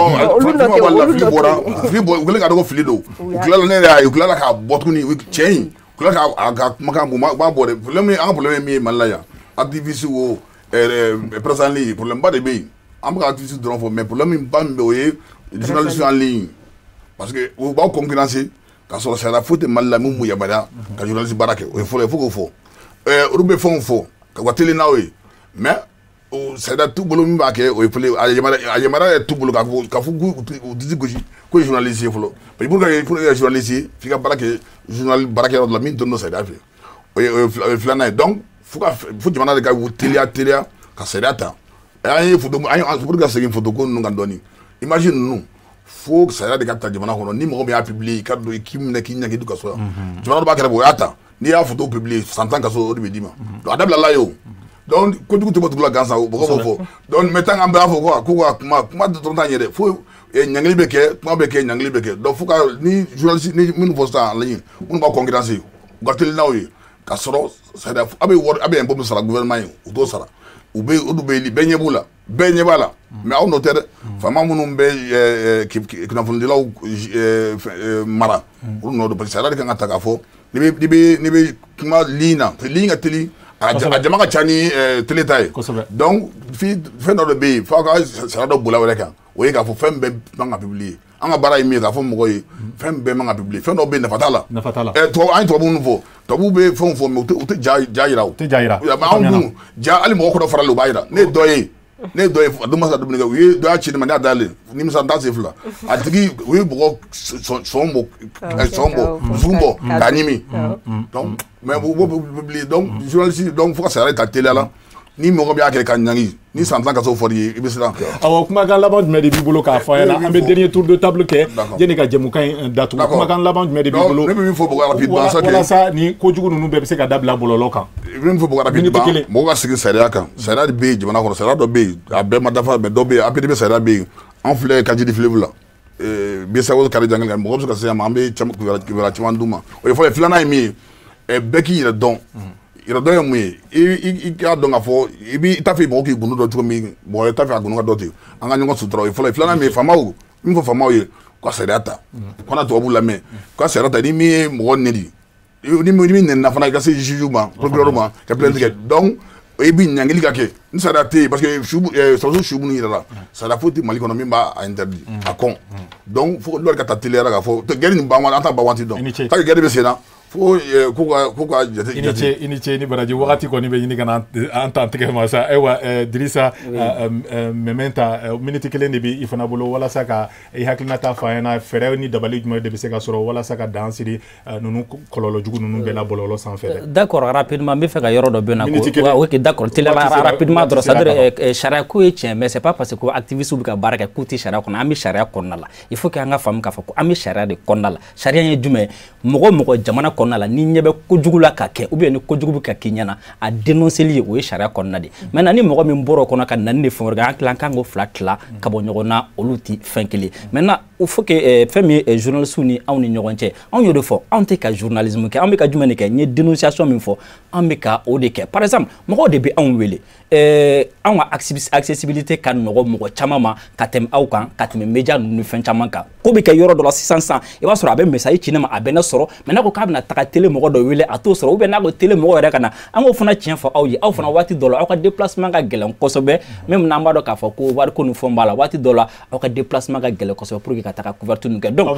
filibo gele ka do filido gele ne ya gele ka botuni tiens gele ka maka ba bo de problème mi malaya activiste wo presently problème ba de be am ka activiste drone fo mais problème ba mbe oye journaliste en ligne parce que o ba concurrencer ka so ça la faute mal la mu ya bada ka journaliste barake o faut ko fo rubé fo ka wateli nawe mais o c'est da tout bolo mi ba ke o fole ayemara tout bolo ka fu didi goji ko journaliste fo mais pour que journaliste fi ka barake journal barake la min donno ça da fi o flana donc faut jamana de ka telia ka sedata ay photo ay pour que c'est une photo ko nunga doni imagine nous faut que ça de ka ta jamana ko ni mo be a publier ka do kim na kinya ki duka so jamana ba ka bo yata ni ya photo publier 100 ans ka so o be dima do adabla la yo donc ko du ko to la gansa bo ko donc metan am ba fo ko kuma de ton tanyere faut nyangli beke kuma beke nyangli beke do faut ka ni journaliste ni min posta en ligne mun ba concurrence gatel nawi ka soro ça da abe wor abe en bo sara gouvernement o do sara ou be li benyebula benyebala mais on noter fama munum be ki na fundi law mara on no do parce que kan ataka fo ni be kuma lina teli a jama ka chani tele tay donc fi no do be fa ka ça do bula wala kan o ka fo fem be manga publier anga bara imi ka fo mo yi fem be manga publier fem no be na fatala to an to bu nouveau to bu be fo me o te jaira ya ma on ja ali mo ko do faralo bayira ne doye do ma sa do nga wi do a chi ma da dale ni msa da sefla a tigi wi bo sombo zumbo kanimi donc mais bo publier donc journaliste donc faut que ça arrête télé là ni mo bi akere kan nyangi ni santan ka so fori ibisira awo kuma kan laban me de bibolo ka fa yana ambe dernier tour de table ke jeni ka jemu kan datu kuma kan laban me de bibolo ne bi fo bo rapidement ça wala sa ni ko jugu nunu be se ka dabla bololo kan ne fo bo rapidement mo ga sigi sariya kan sariya be jibana ko sariya do be abe madafa be do be apede be sariya be en fleur ka di fleuve là be sa wo kare jangal mo ko se ma ambe cham ku wala chimanduma o fo flana mi beki le don il doit me il a donc à fond il t'a fait beaucoup de d'autres mais bon il t'a fait beaucoup d'autres en gagnant sur trois il faut flâner mais fama ou il faut fama ou quoi c'est data qu'on a tout bout la main quoi c'est data ni mi mo nedi ni na fana ka se jujuma probablement que plein de donc et bi nyangeli ka ke ni ça daté parce que shubu ni là ça la faute mali économie ba interdit à con donc faut leur ka télé là faut te gari ni ba wan anta ba wanti donc ça gari be c'est là fo ko ka jate ini ce ni baraji wakati ko ni be ni kana entente ke masa ewa Drissa mementa minute kelen de bi ifana bolo wala saka e hakilina ta fa na fere ni dabali juma de be se ka soro wala saka dansiri nunu kololo jugu nunu be la bololo sans fait d'accord rapidement me fait ka yoro do bena ko ok d'accord tele rapidement dro c'est-à-dire charia ko e tien mais c'est pas parce que activiste bi ka baraka kuti charia ko na ami charia ko na la il faut que anga fam ka fa ko ami charia de ko na la charia ye jume mogo jamana konna la ni nyebe kojugu la ka ke ou bien ni kojugu ka kinyana a dénoncer li o charia konna di maintenant ni mogo min boro kono ka nan ne fon ga clan kango flatla ka bo nyogona oluti finkeli maintenant il faut que femi journaliste ni awni nyogonche on yo de fo on te ka journalisme ke ambe ka jumene ke ni dénonciation min fo ambe ka o de ke par exemple mogo de be on wele on accessibilité kan mogo chamama katem awkan katem media nu fen chamaka ko be ka yoro do la 600 e ba soro abe message chinema abena soro maintenant ko kabna taka télé mogo do wele ato soro ou bien na ko télé mogo re kana ango funa tien fo awyi aw funa wati dollar aw ka déplacement ga gelen kosobe même na mbado ka fo ko war ko nu fo mbala wati dollar aw ka déplacement ga gelen kosobe pour que ka taka couverture nu donc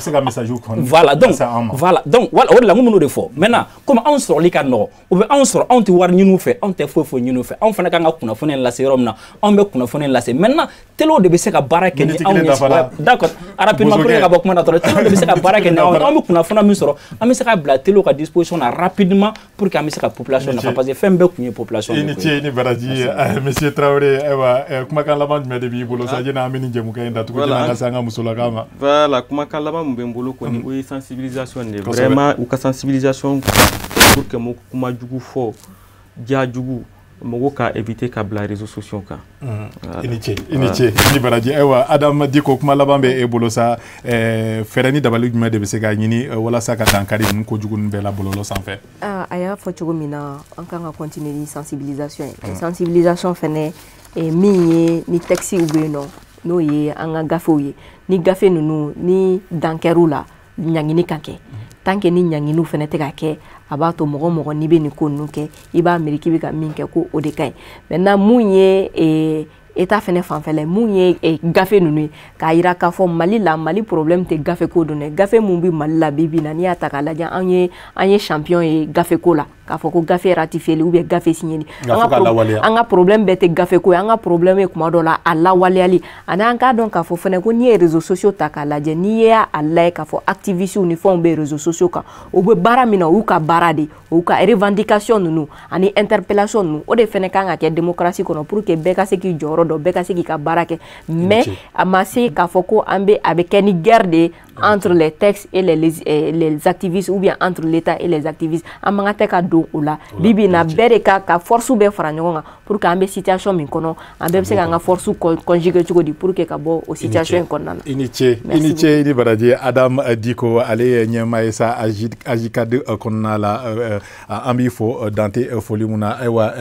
voilà donc voilà o la ngumu de fo maintenant comme on soro li kan no ou bien on soro on ti war nyinu fe on te fo nyinu fe on fana ka nga kuna fona la serom na on be kuna fona la se maintenant telo de be se ka baraka ni d'accord rapidement pour ka bokuma na telo de be se ka baraka ni on be kuna fona mi soro on se ka bla telo ka disposition na rapidement pour que amisa ka population na parce que fembe kunye population ni baraji monsieur Traoré ewa kuma kan laban me de bi bolo sa jena amini jemu ka nda tuko jena ngasanga musula kama voilà kuma kan laban mbe mbolo ko ni o sensibilisation ne vraiment ou ka sensibilisation pour que mo kuma jugu fo dia jugu mogo ka éviter ka bla réseaux sociaux ka iniche ni baraji ewa Adam diko kuma labambe e bolo sa ferani dabalu juma de bese ga nyini wala sa ka tankari ko jugun be la bololo sans fait aya fo chogo mina an kan continuer ni sensibilisation sensibilisation fene e mi ni taxi ou be no ye an gafo ye ni gafe nunu ni dankeru la nyangini kanke tanke ni nyanginu fene te ka ke abato mogo ni be ni ko nuke iba ameriki be ka minke ko o de kai maintenant munye eta fene fanfele munye gafe nunu ka ira ka fo mali problème te gafe ko donne gafe mumbi mali la bibi na ni ataka la jan anye champion e gafe ko la ka fo ko gafe ratifié ou bien gafe signé ni anga problème bete gafe ko anga problème e kuma do la ala waliali ana anga donc ka fo fene ko ni réseaux sociaux taka la je ni ya ala ka fo activiste ni fo be réseaux sociaux ka o be bara mina ou ka barade ou ka revendication nunu ani interpellation nu o de fene kanga ke démocratie kono pour que be ka se ki joro do be ka se ki ka barake mais amasi ka fo ko ambe avec une guerre entre les textes et les activistes ou bien entre l'État et les activistes amanga te ka do ola bibi na bere ka force be fara nyonga pour que ambe situation min kono ambe se ka nga force conjuguer tuko di pour que ka bo o situation konana iniche ni baraji Adam diko ale nyama esa ajika de konana la ambi fo dante foli muna ewa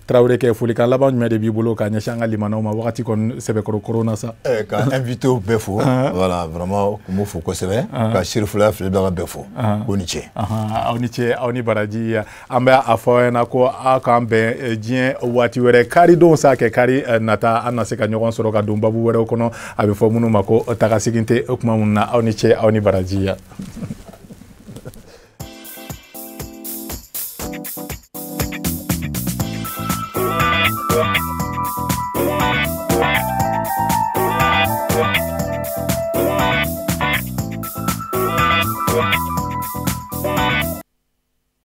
Traoré ke foli kan laban me de bibolo ka nyashanga limana ma wakati kon sebe corona sa ka invité au befo voilà vraiment comme faut ko sebe ka shirfula fle do befo oniche oni baraji amba afoena ko akambe dien wati were kari don sa ke kari nata anase ka nyogon soro ka dumba bu were kono abe fo munu mako taka siginte okuma munna oni baraji